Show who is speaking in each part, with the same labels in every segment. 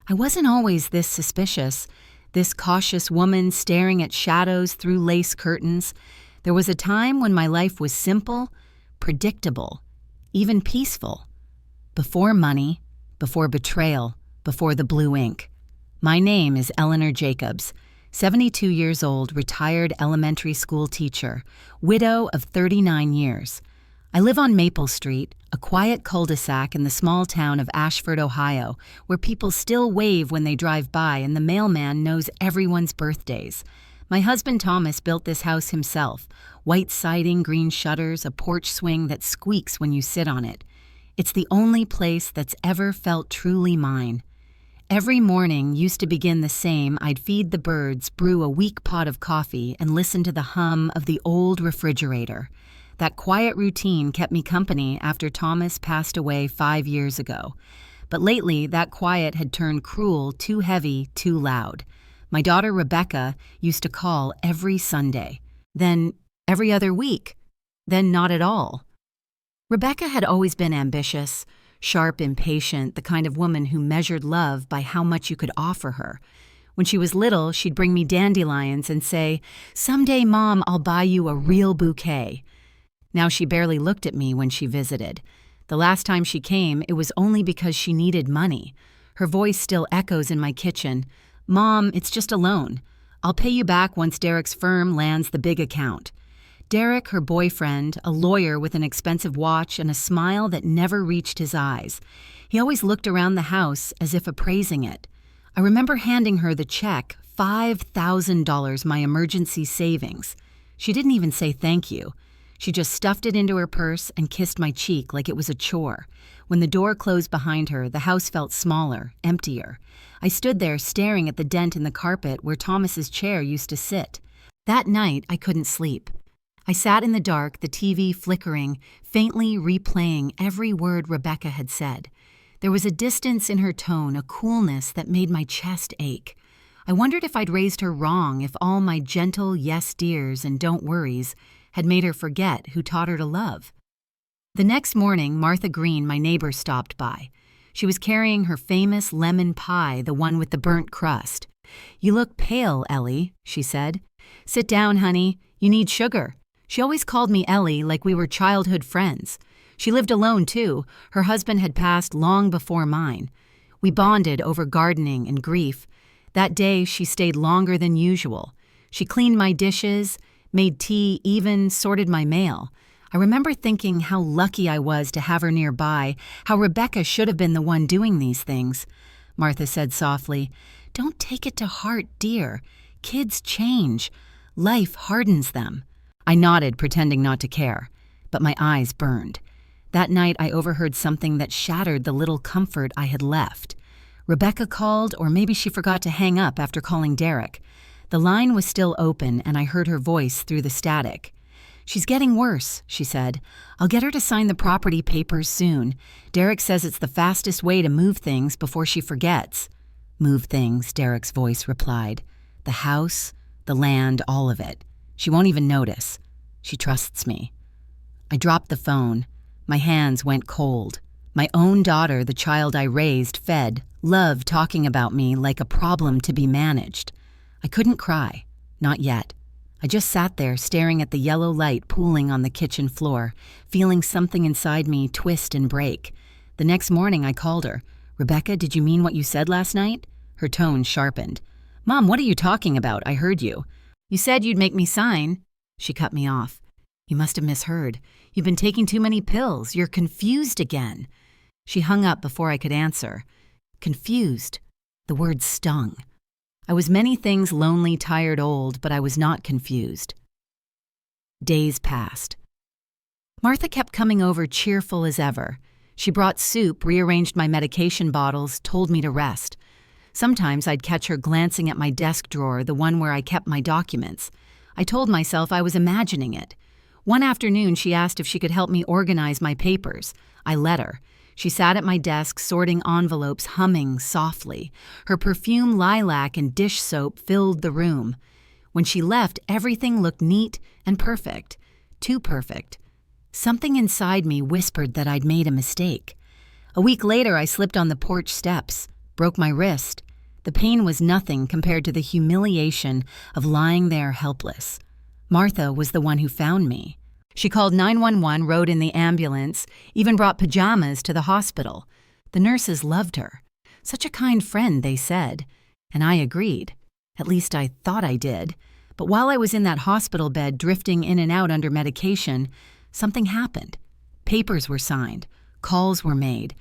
Speaker 1: I wasn't always this suspicious, this cautious woman staring at shadows through lace curtains. There was a time when my life was simple, predictable, even peaceful. Before money, before betrayal, before the blue ink. My name is Eleanor Jacobs, 72 years old, retired elementary school teacher, widow of 39 years. I live on Maple Street, a quiet cul-de-sac in the small town of Ashford, Ohio, where people still wave when they drive by and the mailman knows everyone's birthdays. My husband Thomas built this house himself. White siding, green shutters, a porch swing that squeaks when you sit on it. It's the only place that's ever felt truly mine. Every morning used to begin the same. I'd feed the birds, brew a weak pot of coffee, and listen to the hum of the old refrigerator. That quiet routine kept me company after Thomas passed away 5 years ago. But lately, that quiet had turned cruel, too heavy, too loud. My daughter Rebecca used to call every Sunday, then every other week, then not at all. Rebecca had always been ambitious, sharp, impatient, the kind of woman who measured love by how much you could offer her. When she was little, she'd bring me dandelions and say, "Someday, Mom, I'll buy you a real bouquet." Now she barely looked at me when she visited. The last time she came, it was only because she needed money. Her voice still echoes in my kitchen. "Mom, it's just a loan. I'll pay you back once Derek's firm lands the big account." Derek, her boyfriend, a lawyer with an expensive watch and a smile that never reached his eyes. He always looked around the house as if appraising it. I remember handing her the check, $5,000, my emergency savings. She didn't even say thank you. She just stuffed it into her purse and kissed my cheek like it was a chore. When the door closed behind her, the house felt smaller, emptier. I stood there staring at the dent in the carpet where Thomas's chair used to sit. That night, I couldn't sleep. I sat in the dark, the TV flickering, faintly replaying every word Rebecca had said. There was a distance in her tone, a coolness that made my chest ache. I wondered if I'd raised her wrong, if all my gentle yes dears and don't worries had made her forget who taught her to love. The next morning, Martha Green, my neighbor, stopped by. She was carrying her famous lemon pie, the one with the burnt crust. "You look pale, Ellie," she said. "Sit down, honey. You need sugar." She always called me Ellie like we were childhood friends. She lived alone, too. Her husband had passed long before mine. We bonded over gardening and grief. That day, she stayed longer than usual. She cleaned my dishes, made tea, even sorted my mail. I remember thinking how lucky I was to have her nearby, how Rebecca should have been the one doing these things. Martha said softly, "Don't take it to heart, dear. Kids change. Life hardens them." I nodded, pretending not to care, but my eyes burned. That night, I overheard something that shattered the little comfort I had left. Rebecca called, or maybe she forgot to hang up after calling Derek. The line was still open, and I heard her voice through the static. "She's getting worse," she said. "I'll get her to sign the property papers soon. Derek says it's the fastest way to move things before she forgets." "Move things," Derek's voice replied. "The house, the land, all of it. She won't even notice. She trusts me." I dropped the phone. My hands went cold. My own daughter, the child I raised, fed, loved talking about me like a problem to be managed. I couldn't cry. Not yet. I just sat there staring at the yellow light pooling on the kitchen floor, feeling something inside me twist and break. The next morning I called her. "Rebecca, did you mean what you said last night?" Her tone sharpened. "Mom, what are you talking about? I heard you." "You said you'd make me sign." She cut me off. "You must have misheard. You've been taking too many pills. You're confused again." She hung up before I could answer. Confused. The word stung. I was many things, lonely, tired, old, but I was not confused. Days passed. Martha kept coming over cheerful as ever. She brought soup, rearranged my medication bottles, told me to rest. Sometimes I'd catch her glancing at my desk drawer, the one where I kept my documents. I told myself I was imagining it. One afternoon, she asked if she could help me organize my papers. I let her. She sat at my desk, sorting envelopes, humming softly. Her perfume, lilac, and dish soap filled the room. When she left, everything looked neat and perfect. Too perfect. Something inside me whispered that I'd made a mistake. A week later, I slipped on the porch steps. broke my wrist. The pain was nothing compared to the humiliation of lying there helpless. Martha was the one who found me. She called 911, rode in the ambulance, even brought pajamas to the hospital. The nurses loved her. Such a kind friend, they said. And I agreed. At least I thought I did. But while I was in that hospital bed drifting in and out under medication, something happened. Papers were signed. Calls were made.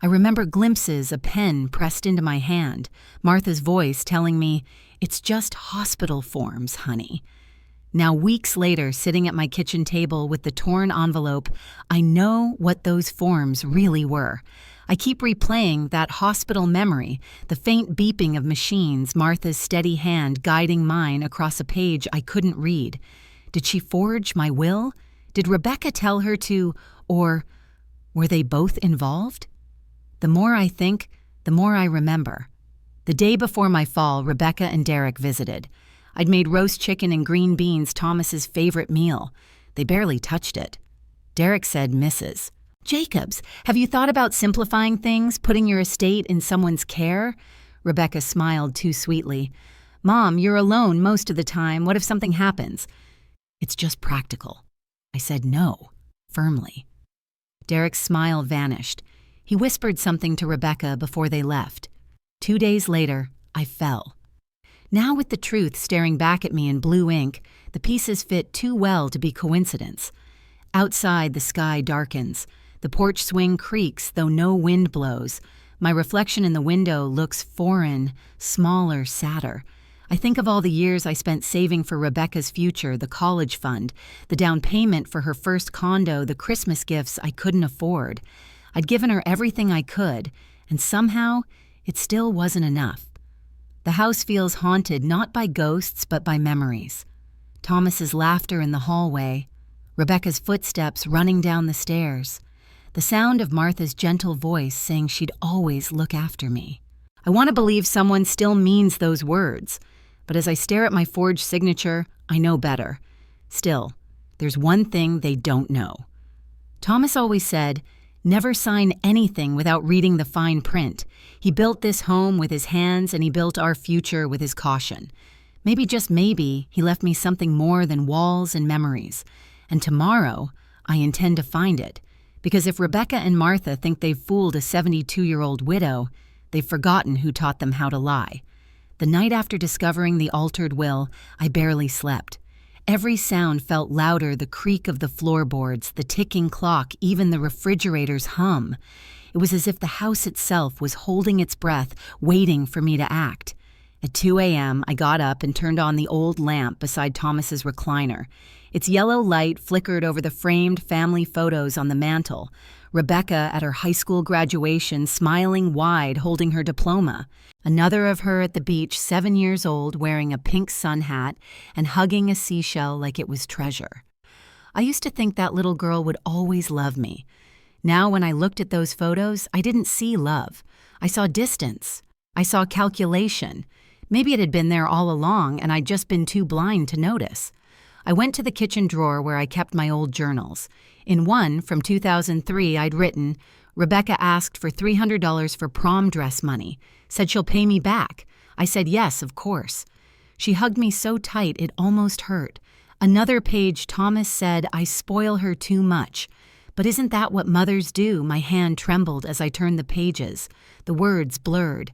Speaker 1: I remember glimpses, a pen pressed into my hand, Martha's voice telling me, "It's just hospital forms, honey." Now, weeks later, sitting at my kitchen table with the torn envelope, I know what those forms really were. I keep replaying that hospital memory, the faint beeping of machines, Martha's steady hand guiding mine across a page I couldn't read. Did she forge my will? Did Rebecca tell her to, or were they both involved? The more I think, the more I remember. The day before my fall, Rebecca and Derek visited. I'd made roast chicken and green beans Thomas's favorite meal. They barely touched it. Derek said, "Mrs. Jacobs, have you thought about simplifying things, putting your estate in someone's care?" Rebecca smiled too sweetly. "Mom, you're alone most of the time. What if something happens?" "It's just practical." I said no, firmly. Derek's smile vanished. He whispered something to Rebecca before they left. 2 days later, I fell. Now with the truth staring back at me in blue ink, the pieces fit too well to be coincidence. Outside, the sky darkens. The porch swing creaks, though no wind blows. My reflection in the window looks foreign, smaller, sadder. I think of all the years I spent saving for Rebecca's future, the college fund, the down payment for her first condo, the Christmas gifts I couldn't afford. I'd given her everything I could, and somehow it still wasn't enough. The house feels haunted not by ghosts but by memories. Thomas's laughter in the hallway, Rebecca's footsteps running down the stairs, the sound of Martha's gentle voice saying she'd always look after me. I want to believe someone still means those words, but as I stare at my forged signature, I know better. Still, there's one thing they don't know. Thomas always said, "Never sign anything without reading the fine print." He built this home with his hands, and he built our future with his caution. Maybe, just maybe, he left me something more than walls and memories. And tomorrow, I intend to find it. Because if Rebecca and Martha think they've fooled a 72-year-old widow, they've forgotten who taught them how to lie. The night after discovering the altered will, I barely slept. Every sound felt louder, the creak of the floorboards, the ticking clock, even the refrigerator's hum. It was as if the house itself was holding its breath, waiting for me to act. At 2 a.m., I got up and turned on the old lamp beside Thomas's recliner. Its yellow light flickered over the framed family photos on the mantel. Rebecca at her high school graduation, smiling wide, holding her diploma. Another of her at the beach, 7 years old, wearing a pink sun hat and hugging a seashell like it was treasure. I used to think that little girl would always love me. Now, when I looked at those photos, I didn't see love. I saw distance. I saw calculation. Maybe it had been there all along, and I'd just been too blind to notice. I went to the kitchen drawer where I kept my old journals. In one, from 2003, I'd written, "Rebecca asked for $300 for prom dress money. Said she'll pay me back. I said yes, of course." She hugged me so tight it almost hurt. Another page, Thomas said, "I spoil her too much." But isn't that what mothers do? My hand trembled as I turned the pages. The words blurred.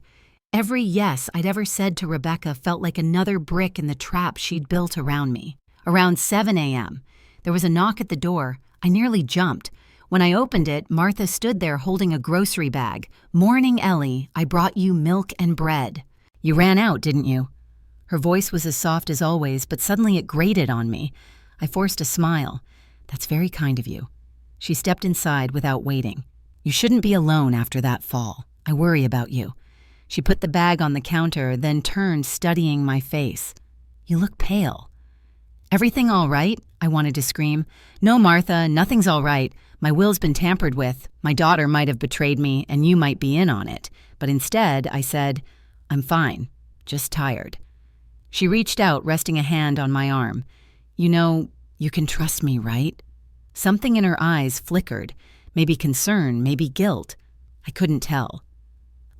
Speaker 1: Every yes I'd ever said to Rebecca felt like another brick in the trap she'd built around me. Around 7 a.m., there was a knock at the door. I nearly jumped. When I opened it, Martha stood there holding a grocery bag. "Morning, Ellie. I brought you milk and bread." "You ran out, didn't you?" Her voice was as soft as always, but suddenly it grated on me. I forced a smile. "That's very kind of you." She stepped inside without waiting. "You shouldn't be alone after that fall. I worry about you." She put the bag on the counter, then turned, studying my face. "You look pale." "Everything all right?" I wanted to scream. "No, Martha, nothing's all right. My will's been tampered with. My daughter might have betrayed me, and you might be in on it." But instead, I said, "I'm fine, just tired." She reached out, resting a hand on my arm. "You know, you can trust me, right?" Something in her eyes flickered. Maybe concern, maybe guilt. I couldn't tell.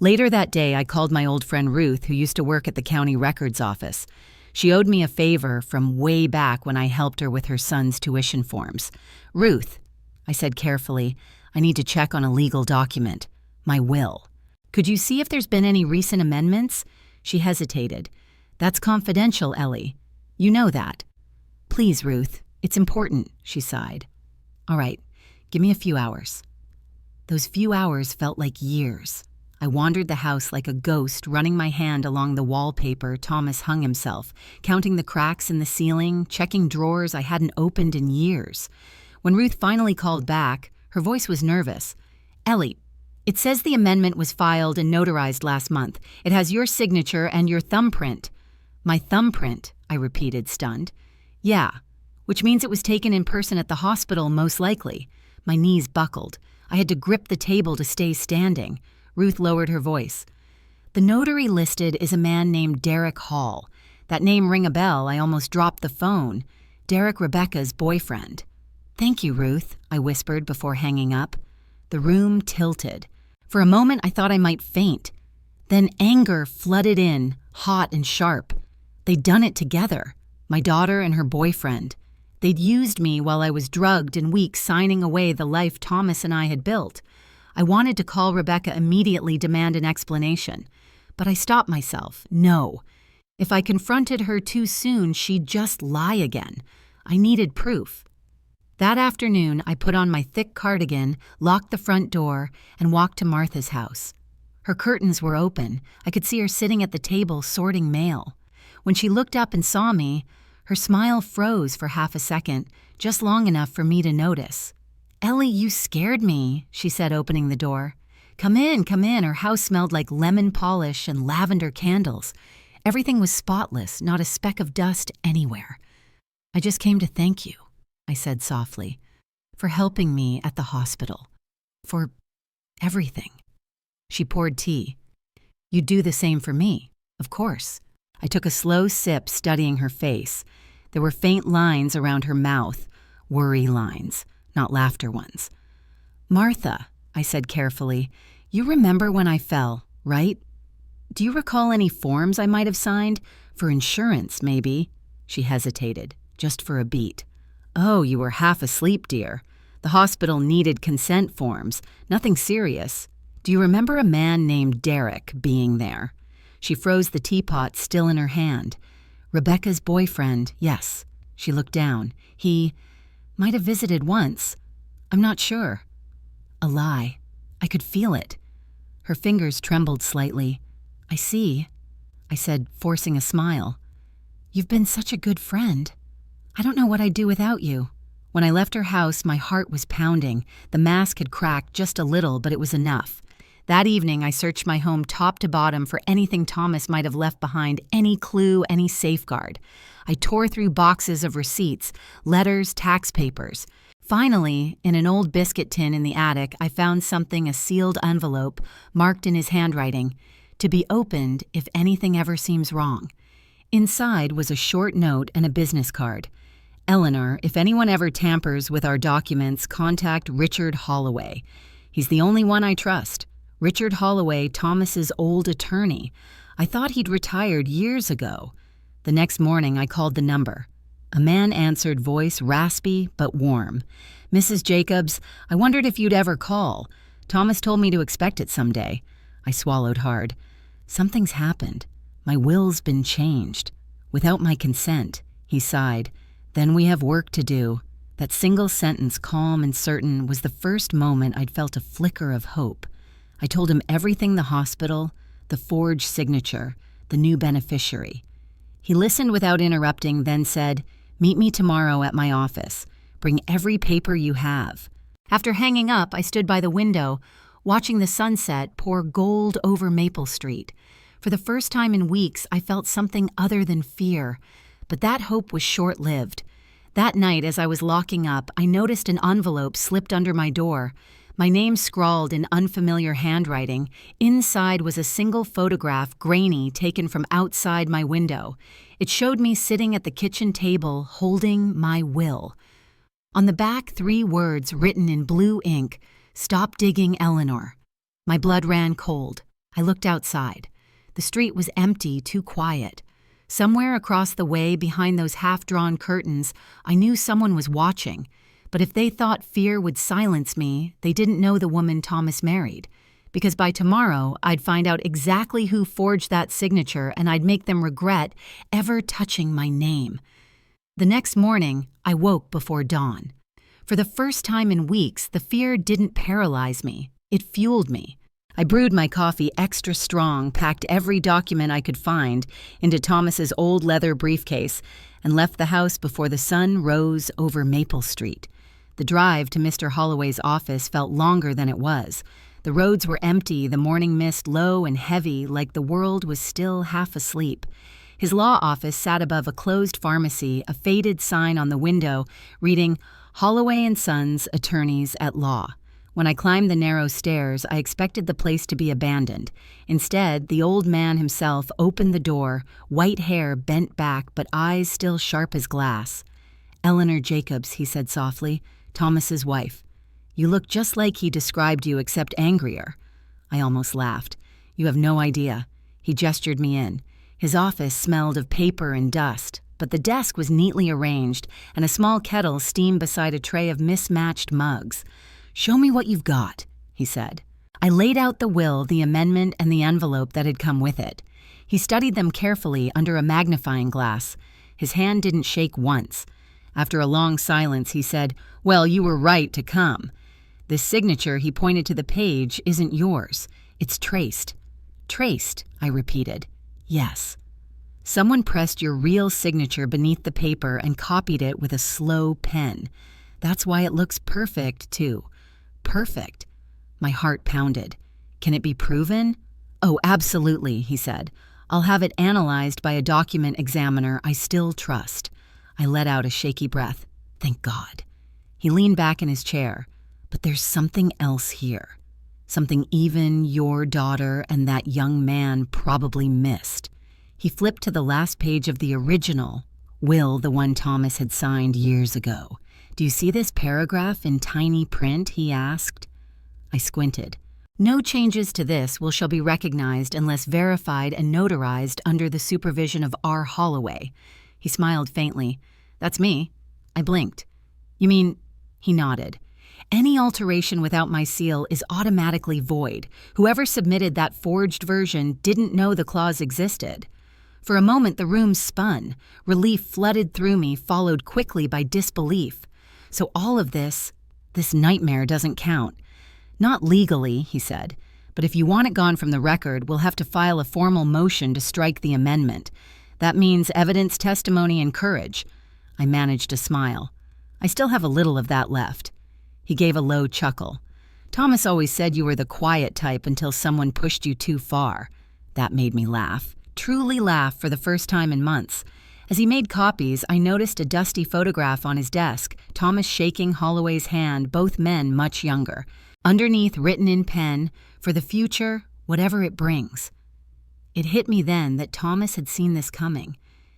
Speaker 1: Later that day, I called my old friend Ruth, who used to work at the county records office. She owed me a favor from way back when I helped her with her son's tuition forms. "Ruth," I said carefully, "I need to check on a legal document. My will. Could you see if there's been any recent amendments?" She hesitated. "That's confidential, Ellie. You know that." "Please, Ruth. It's important," she sighed. "All right. Give me a few hours." Those few hours felt like years. I wandered the house like a ghost, running my hand along the wallpaper Thomas hung himself, counting the cracks in the ceiling, checking drawers I hadn't opened in years. When Ruth finally called back, her voice was nervous. "Ellie, it says the amendment was filed and notarized last month. It has your signature and your thumbprint." "My thumbprint," I repeated, stunned. "Yeah, which means it was taken in person at the hospital, most likely." My knees buckled. I had to grip the table to stay standing. Ruth lowered her voice. "The notary listed is a man named Derek Hall. That name rang a bell. I almost dropped the phone. Derek, Rebecca's boyfriend." "Thank you, Ruth," I whispered before hanging up. The room tilted. For a moment, I thought I might faint. Then anger flooded in, hot and sharp. They'd done it together, my daughter and her boyfriend. They'd used me while I was drugged and weak, signing away the life Thomas and I had built. I wanted to call Rebecca immediately, demand an explanation. But I stopped myself. No. If I confronted her too soon, she'd just lie again. I needed proof. That afternoon, I put on my thick cardigan, locked the front door, and walked to Martha's house. Her curtains were open. I could see her sitting at the table sorting mail. When she looked up and saw me, her smile froze for half a second, just long enough for me to notice. "Ellie, you scared me," she said, opening the door. Come in, come in." Her house smelled like lemon polish and lavender candles. Everything was spotless, not a speck of dust anywhere. "I just came to thank you," I said softly, "for helping me at the hospital. For everything." She poured tea. "You'd do the same for me, of course." I took a slow sip, studying her face. There were faint lines around her mouth, worry lines, not laughter ones. "Martha," I said carefully, "you remember when I fell, right? Do you recall any forms I might have signed? For insurance, maybe?" She hesitated, just for a beat. "Oh, you were half asleep, dear. The hospital needed consent forms. Nothing serious. Do you remember a man named Derek being there?" She froze the teapot still in her hand. "Rebecca's boyfriend, yes." She looked down. "He might have visited once. I'm not sure." A lie. I could feel it. Her fingers trembled slightly. "I see," I said, forcing a smile. "You've been such a good friend. I don't know what I'd do without you." When I left her house, my heart was pounding. The mask had cracked just a little, but it was enough. That evening, I searched my home top to bottom for anything Thomas might have left behind, any clue, any safeguard. I tore through boxes of receipts, letters, tax papers. Finally, in an old biscuit tin in the attic, I found something, a sealed envelope, marked in his handwriting, "To be opened if anything ever seems wrong." Inside was a short note and a business card. "Eleanor, if anyone ever tampers with our documents, contact Richard Holloway. He's the only one I trust. Richard Holloway, Thomas's old attorney. I thought he'd retired years ago." The next morning, I called the number. A man answered, voice raspy but warm. "Mrs. Jacobs, I wondered if you'd ever call. Thomas told me to expect it someday." I swallowed hard. "Something's happened. My will's been changed. Without my consent." He sighed. "Then we have work to do." That single sentence, calm and certain, was the first moment I'd felt a flicker of hope. I told him everything: the hospital, the forged signature, the new beneficiary. He listened without interrupting, then said, "Meet me tomorrow at my office. Bring every paper you have." After hanging up, I stood by the window, watching the sunset pour gold over Maple Street. For the first time in weeks, I felt something other than fear. But that hope was short-lived. That night, as I was locking up, I noticed an envelope slipped under my door. My name scrawled in unfamiliar handwriting. Inside was a single photograph, grainy, taken from outside my window. It showed me sitting at the kitchen table, holding my will. On the back, 3 words written in blue ink: "Stop digging, Eleanor." My blood ran cold. I looked outside. The street was empty, too quiet. Somewhere across the way, behind those half-drawn curtains, I knew someone was watching. But if they thought fear would silence me, they didn't know the woman Thomas married. Because by tomorrow, I'd find out exactly who forged that signature and I'd make them regret ever touching my name. The next morning, I woke before dawn. For the first time in weeks, the fear didn't paralyze me. It fueled me. I brewed my coffee extra strong, packed every document I could find into Thomas's old leather briefcase, and left the house before the sun rose over Maple Street. The drive to Mr. Holloway's office felt longer than it was. The roads were empty, the morning mist low and heavy, like the world was still half asleep. His law office sat above a closed pharmacy, a faded sign on the window reading, "Holloway & Sons, Attorneys at Law." When I climbed the narrow stairs, I expected the place to be abandoned. Instead, the old man himself opened the door, white hair bent back but eyes still sharp as glass. "Eleanor Jacobs," he said softly, "Thomas's wife. You look just like he described you, except angrier." I almost laughed. "You have no idea." He gestured me in. His office smelled of paper and dust, but the desk was neatly arranged, and a small kettle steamed beside a tray of mismatched mugs. "Show me what you've got," he said. I laid out the will, the amendment, and the envelope that had come with it. He studied them carefully under a magnifying glass. His hand didn't shake once. After a long silence, he said, "Well, you were right to come. This signature," he pointed to the page, "isn't yours. It's traced." "Traced," I repeated. "Yes. Someone pressed your real signature beneath the paper and copied it with a slow pen. That's why it looks perfect, too. Perfect." My heart pounded. "Can it be proven?" "Oh, absolutely," he said. "I'll have it analyzed by a document examiner I still trust." I let out a shaky breath. Thank God. He leaned back in his chair. "But there's something else here. Something even your daughter and that young man probably missed." He flipped to the last page of the original will, the one Thomas had signed years ago. "Do you see this paragraph in tiny print?" he asked. I squinted. "No changes to this shall be recognized unless verified and notarized under the supervision of R. Holloway." He smiled faintly. "That's me." I blinked. "You mean—" He nodded. "Any alteration without my seal is automatically void. Whoever submitted that forged version didn't know the clause existed." For a moment the room spun. Relief flooded through me, followed quickly by disbelief. "So all of this nightmare doesn't count." "Not legally," he said. "But if you want it gone from the record, we'll have to file a formal motion to strike the amendment. That means evidence, testimony, and courage." I managed a smile. "I still have a little of that left." He gave a low chuckle. "Thomas always said you were the quiet type until someone pushed you too far." That made me laugh. Truly laugh for the first time in months. As he made copies, I noticed a dusty photograph on his desk, Thomas shaking Holloway's hand, both men much younger. Underneath, written in pen, "For the future, whatever it brings." It hit me then that Thomas had seen this coming.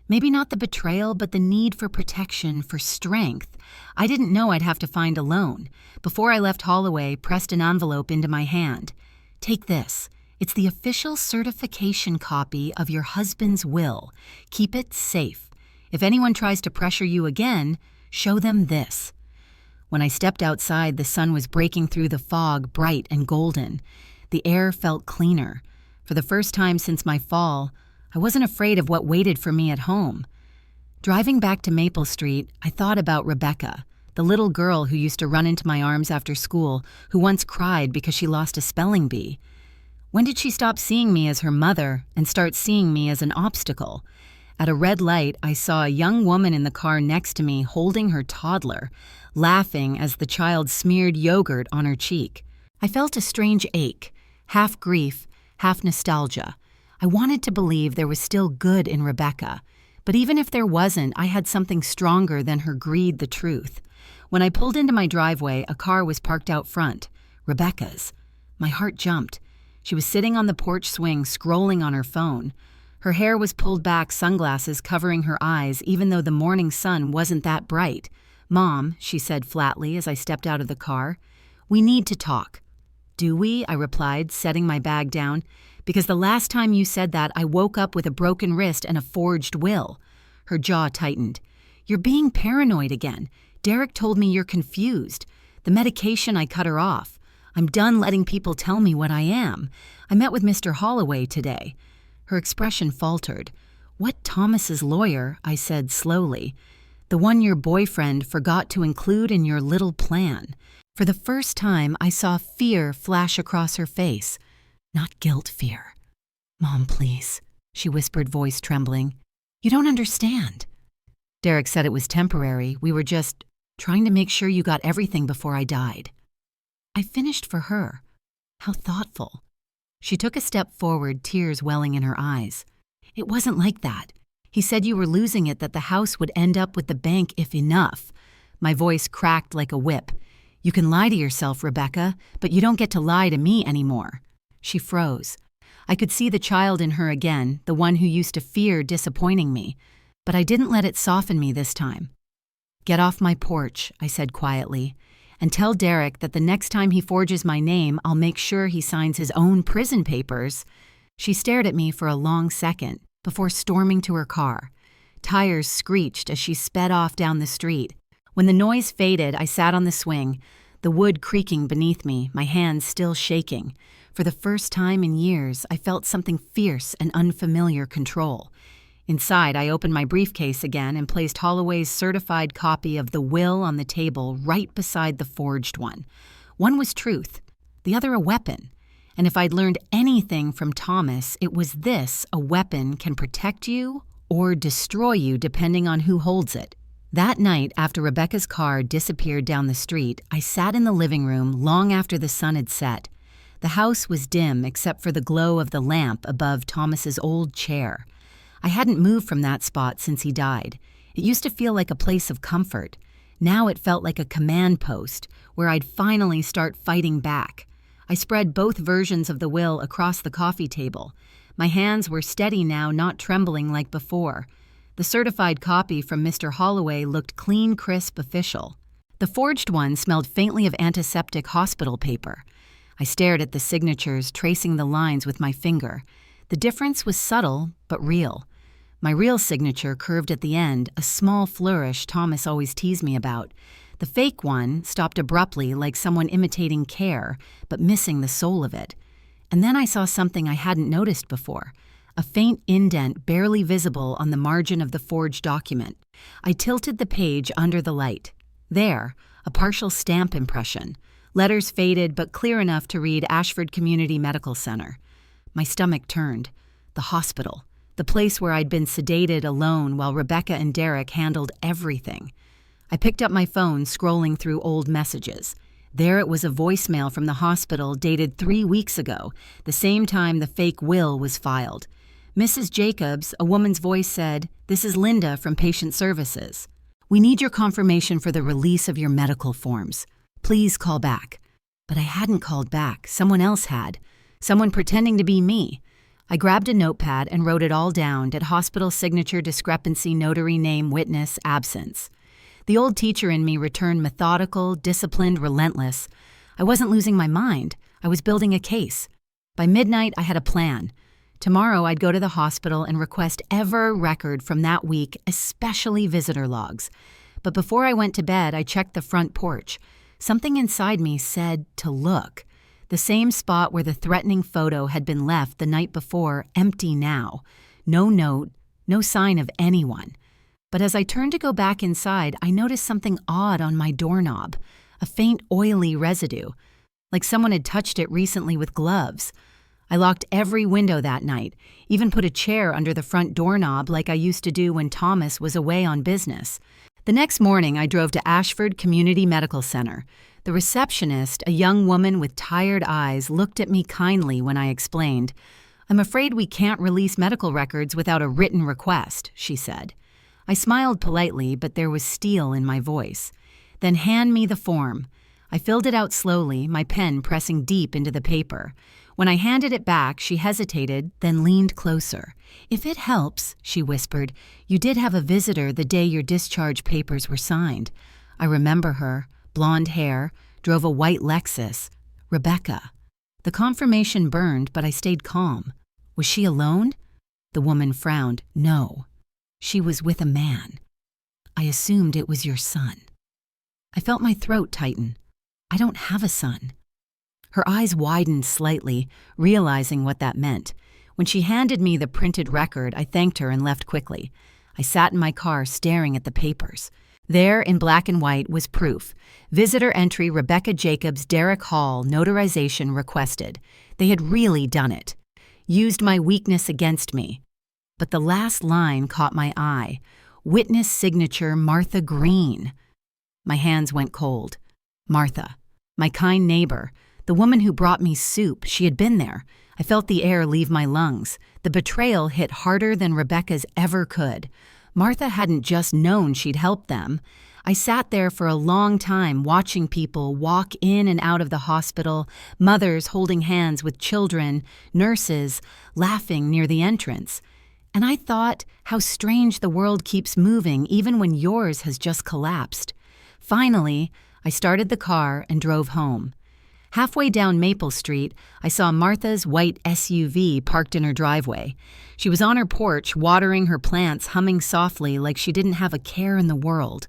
Speaker 1: Maybe not the betrayal, but the need for protection, for strength. I didn't know I'd have to find alone. Before I left Holloway, pressed an envelope into my hand. "Take this. It's the official certification copy of your husband's will. Keep it safe. If anyone tries to pressure you again, show them this." When I stepped outside, the sun was breaking through the fog, bright and golden. The air felt cleaner. For the first time since my fall, I wasn't afraid of what waited for me at home. Driving back to Maple Street, I thought about Rebecca, the little girl who used to run into my arms after school, who once cried because she lost a spelling bee. When did she stop seeing me as her mother and start seeing me as an obstacle? At a red light, I saw a young woman in the car next to me holding her toddler, laughing as the child smeared yogurt on her cheek. I felt a strange ache, half grief, half nostalgia. I wanted to believe there was still good in Rebecca, but even if there wasn't, I had something stronger than her greed, the truth. When I pulled into my driveway, a car was parked out front, Rebecca's. My heart jumped. She was sitting on the porch swing, scrolling on her phone. Her hair was pulled back, sunglasses covering her eyes, even though the morning sun wasn't that bright. "Mom," she said flatly as I stepped out of the car, "we need to talk." "Do we?" I replied, setting my bag down. Because the last time you said that, I woke up with a broken wrist and a forged will." Her jaw tightened. "You're being paranoid again. Derek told me you're confused. The medication, I cut her off. I'm done letting people tell me what I am. I met with Mr. Holloway today." Her expression faltered. "What Thomas's lawyer?" I said slowly. "The one your boyfriend forgot to include in your little plan." For the first time, I saw fear flash across her face. Not guilt fear. "Mom, please," she whispered, voice trembling. "You don't understand. Derek said it was temporary. We were just trying to make sure you got everything before I died." I finished for her. How thoughtful. She took a step forward, tears welling in her eyes. "It wasn't like that. He said you were losing it, that the house would end up with the bank if enough." My voice cracked like a whip. "You can lie to yourself, Rebecca, but you don't get to lie to me anymore." She froze. I could see the child in her again, the one who used to fear disappointing me. But I didn't let it soften me this time. "Get off my porch," I said quietly, "and tell Derek that the next time he forges my name, I'll make sure he signs his own prison papers." She stared at me for a long second before storming to her car. Tires screeched as she sped off down the street. When the noise faded, I sat on the swing, the wood creaking beneath me, my hands still shaking. For the first time in years, I felt something fierce and unfamiliar control. Inside, I opened my briefcase again and placed Holloway's certified copy of the will on the table right beside the forged one. One was truth, the other a weapon. And if I'd learned anything from Thomas, it was this: a weapon can protect you or destroy you depending on who holds it. That night, after Rebecca's car disappeared down the street, I sat in the living room long after the sun had set. The house was dim except for the glow of the lamp above Thomas's old chair. I hadn't moved from that spot since he died. It used to feel like a place of comfort. Now it felt like a command post where I'd finally start fighting back. I spread both versions of the will across the coffee table. My hands were steady now, not trembling like before. The certified copy from Mr. Holloway looked clean, crisp, official. The forged one smelled faintly of antiseptic hospital paper. I stared at the signatures, tracing the lines with my finger. The difference was subtle, but real. My real signature curved at the end, a small flourish Thomas always teased me about. The fake one stopped abruptly, like someone imitating care, but missing the soul of it. And then I saw something I hadn't noticed before, a faint indent barely visible on the margin of the forged document. I tilted the page under the light. There, a partial stamp impression. Letters faded, but clear enough to read Ashford Community Medical Center. My stomach turned. The hospital. The place where I'd been sedated alone while Rebecca and Derek handled everything. I picked up my phone, scrolling through old messages. There it was, a voicemail from the hospital dated 3 weeks ago, the same time the fake will was filed. "Mrs. Jacobs," a woman's voice said, "This is Linda from Patient Services. We need your confirmation for the release of your medical forms. Please call back." But I hadn't called back. Someone else had. Someone pretending to be me. I grabbed a notepad and wrote it all down: at hospital signature, discrepancy, notary name, witness, absence. The old teacher in me returned, methodical, disciplined, relentless. I wasn't losing my mind. I was building a case. By midnight, I had a plan. Tomorrow, I'd go to the hospital and request every record from that week, especially visitor logs. But before I went to bed, I checked the front porch. Something inside me said to look. The same spot where the threatening photo had been left the night before, empty now. No note, no sign of anyone. But as I turned to go back inside, I noticed something odd on my doorknob, a faint oily residue, like someone had touched it recently with gloves. I locked every window that night, even put a chair under the front doorknob like I used to do when Thomas was away on business. The next morning, I drove to Ashford Community Medical Center. The receptionist, a young woman with tired eyes, looked at me kindly when I explained. "I'm afraid we can't release medical records without a written request," she said. I smiled politely, but there was steel in my voice. "Then hand me the form." I filled it out slowly, my pen pressing deep into the paper. When I handed it back, she hesitated, then leaned closer. "If it helps," she whispered, "you did have a visitor the day your discharge papers were signed. I remember her, blonde hair, drove a white Lexus. Rebecca." The confirmation burned, but I stayed calm. Was she alone? The woman frowned. No. She was with a man. I assumed it was your son. I felt my throat tighten. I don't have a son. Her eyes widened slightly, realizing what that meant. When she handed me the printed record, I thanked her and left quickly. I sat in my car staring at the papers. There, in black and white, was proof. Visitor entry Rebecca Jacobs, Derek Hall, notarization requested. They had really done it. Used my weakness against me. But the last line caught my eye. Witness signature Martha Green. My hands went cold. Martha, my kind neighbor, the woman who brought me soup, she had been there. I felt the air leave my lungs. The betrayal hit harder than Rebecca's ever could. Martha hadn't just known she'd helped them. I sat there for a long time watching people walk in and out of the hospital, mothers holding hands with children, nurses, laughing near the entrance. And I thought how strange the world keeps moving even when yours has just collapsed. Finally, I started the car and drove home. Halfway down Maple Street, I saw Martha's white SUV parked in her driveway. She was on her porch, watering her plants, humming softly like she didn't have a care in the world.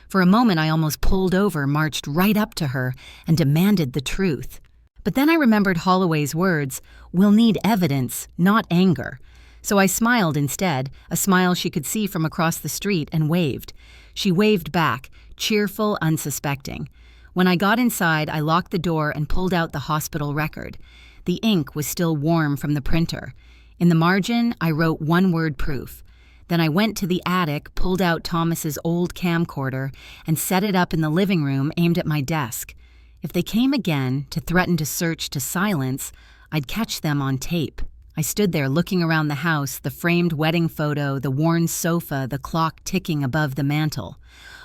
Speaker 1: For a moment, I almost pulled over, marched right up to her, and demanded the truth. But then I remembered Holloway's words, "We'll need evidence, not anger." So I smiled instead, a smile she could see from across the street, and waved. She waved back, cheerful, unsuspecting. When I got inside, I locked the door and pulled out the hospital record. The ink was still warm from the printer. In the margin, I wrote one-word proof. Then I went to the attic, pulled out Thomas's old camcorder, and set it up in the living room aimed at my desk. If they came again to threaten to search to silence, I'd catch them on tape. I stood there looking around the house, the framed wedding photo, the worn sofa, the clock ticking above the mantel.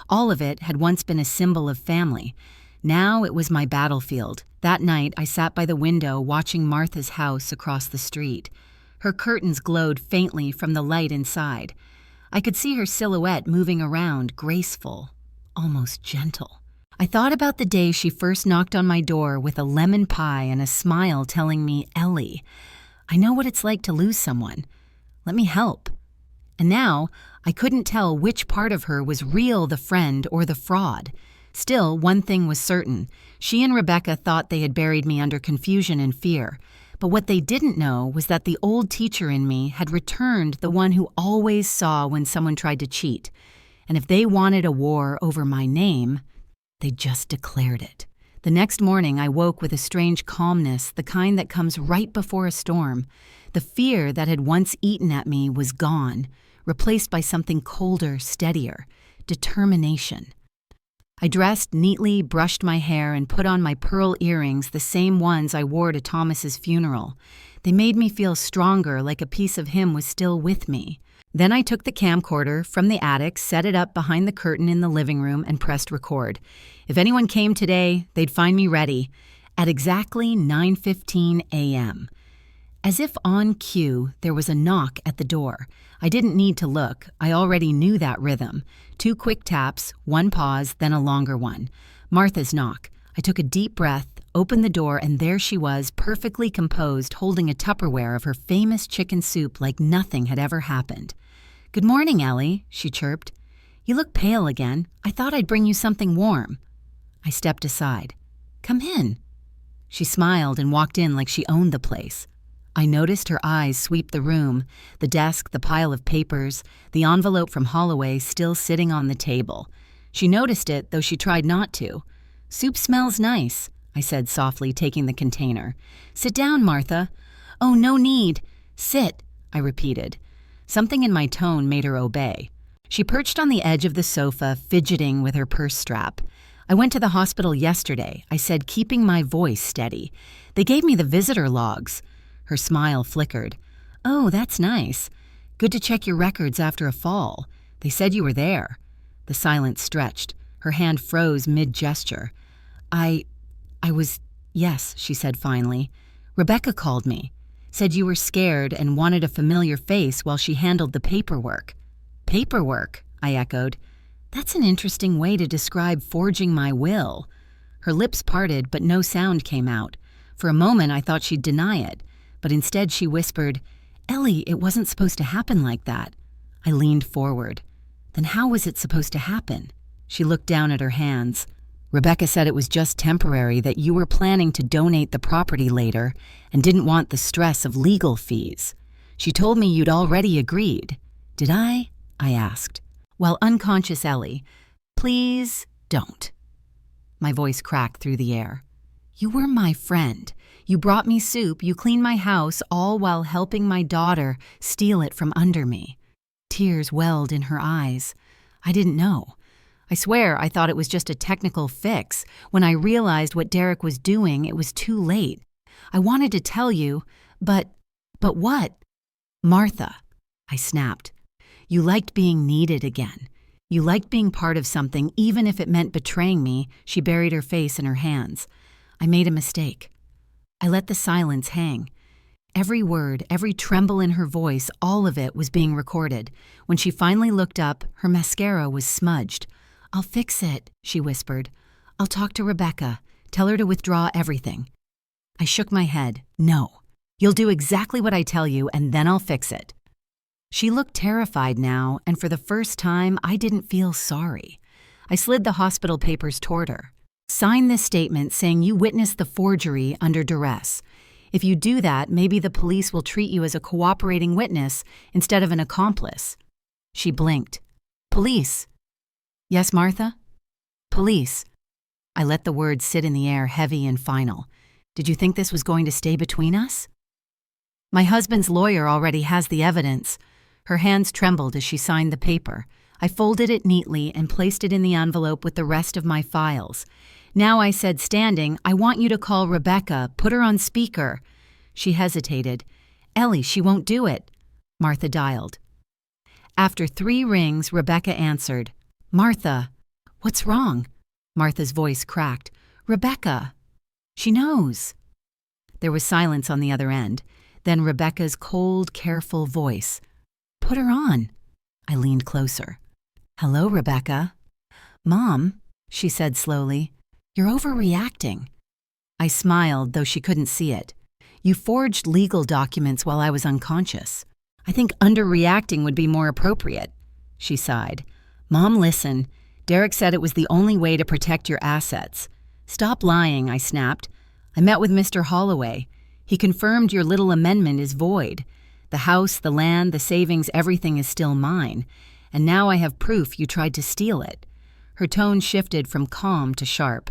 Speaker 1: All of it had once been a symbol of family. Now it was my battlefield. That night, I sat by the window watching Martha's house across the street. Her curtains glowed faintly from the light inside. I could see her silhouette moving around, graceful, almost gentle. I thought about the day she first knocked on my door with a lemon pie and a smile telling me, "Ellie, I know what it's like to lose someone. Let me help." And now, I couldn't tell which part of her was real, the friend, or the fraud. Still, one thing was certain. She and Rebecca thought they had buried me under confusion and fear. But what they didn't know was that the old teacher in me had returned, the one who always saw when someone tried to cheat. And if they wanted a war over my name, they just declared it. The next morning, I woke with a strange calmness, the kind that comes right before a storm. The fear that had once eaten at me was gone, replaced by something colder, steadier, determination. I dressed neatly, brushed my hair, and put on my pearl earrings, the same ones I wore to Thomas's funeral. They made me feel stronger, like a piece of him was still with me. Then I took the camcorder from the attic, set it up behind the curtain in the living room, and pressed record. If anyone came today, they'd find me ready at exactly 9:15 a.m. As if on cue, there was a knock at the door. I didn't need to look. I already knew that rhythm. 2 quick taps, 1 pause, then a longer one. Martha's knock. I took a deep breath, opened the door, and there she was, perfectly composed, holding a Tupperware of her famous chicken soup like nothing had ever happened. "Good morning, Ellie," she chirped. "You look pale again. I thought I'd bring you something warm." I stepped aside. "Come in." She smiled and walked in like she owned the place. I noticed her eyes sweep the room, the desk, the pile of papers, the envelope from Holloway still sitting on the table. She noticed it, though she tried not to. "Soup smells nice," I said softly, taking the container. "Sit down, Martha." "Oh, no need. Sit," I repeated. Something in my tone made her obey. She perched on the edge of the sofa, fidgeting with her purse strap. "I went to the hospital yesterday," I said, keeping my voice steady. "They gave me the visitor logs." Her smile flickered. "Oh, that's nice. Good to check your records after a fall. They said you were there." The silence stretched. Her hand froze mid-gesture. I was, yes," she said finally. "Rebecca called me. Said you were scared and wanted a familiar face while she handled the paperwork." "Paperwork?" I echoed. "That's an interesting way to describe forging my will." Her lips parted, but no sound came out. For a moment, I thought she'd deny it, but instead she whispered, "Ellie, it wasn't supposed to happen like that." I leaned forward. Then how was it supposed to happen? She looked down at her hands. "Rebecca said it was just temporary, that you were planning to donate the property later and didn't want the stress of legal fees. She told me you'd already agreed." "Did I?" I asked. "Well, unconscious Ellie, please don't." My voice cracked through the air. "You were my friend. You brought me soup, you cleaned my house, all while helping my daughter steal it from under me." Tears welled in her eyes. I didn't know. I swear I thought it was just a technical fix. When I realized what Derek was doing, it was too late. "I wanted to tell you, but what?" "Martha," I snapped. "You liked being needed again. You liked being part of something, even if it meant betraying me." She buried her face in her hands. "I made a mistake." I let the silence hang. Every word, every tremble in her voice, all of it was being recorded. When she finally looked up, her mascara was smudged. "I'll fix it," she whispered. "I'll talk to Rebecca. Tell her to withdraw everything." I shook my head. "No. You'll do exactly what I tell you, and then I'll fix it." She looked terrified now, and for the first time, I didn't feel sorry. I slid the hospital papers toward her. "Sign this statement saying you witnessed the forgery under duress. If you do that, maybe the police will treat you as a cooperating witness instead of an accomplice." She blinked. "Police?" "Yes, Martha?" "Police." I let the words sit in the air, heavy and final. "Did you think this was going to stay between us?" "My husband's lawyer already has the evidence." Her hands trembled as she signed the paper. I folded it neatly and placed it in the envelope with the rest of my files. Now I said, standing, "I want you to call Rebecca. Put her on speaker." She hesitated. "Ellie, she won't do it." Martha dialed. After 3 rings, Rebecca answered. "Martha." "What's wrong?" Martha's voice cracked. "Rebecca." "She knows." There was silence on the other end. Then Rebecca's cold, careful voice. "Put her on." I leaned closer. "Hello, Rebecca." "Mom," she said slowly, "you're overreacting." I smiled, though she couldn't see it. "You forged legal documents while I was unconscious. I think underreacting would be more appropriate." She sighed. "Mom, listen. Derek said it was the only way to protect your assets." "Stop lying," I snapped. "I met with Mr. Holloway. He confirmed your little amendment is void. The house, the land, the savings, everything is still mine. And now I have proof you tried to steal it." Her tone shifted from calm to sharp.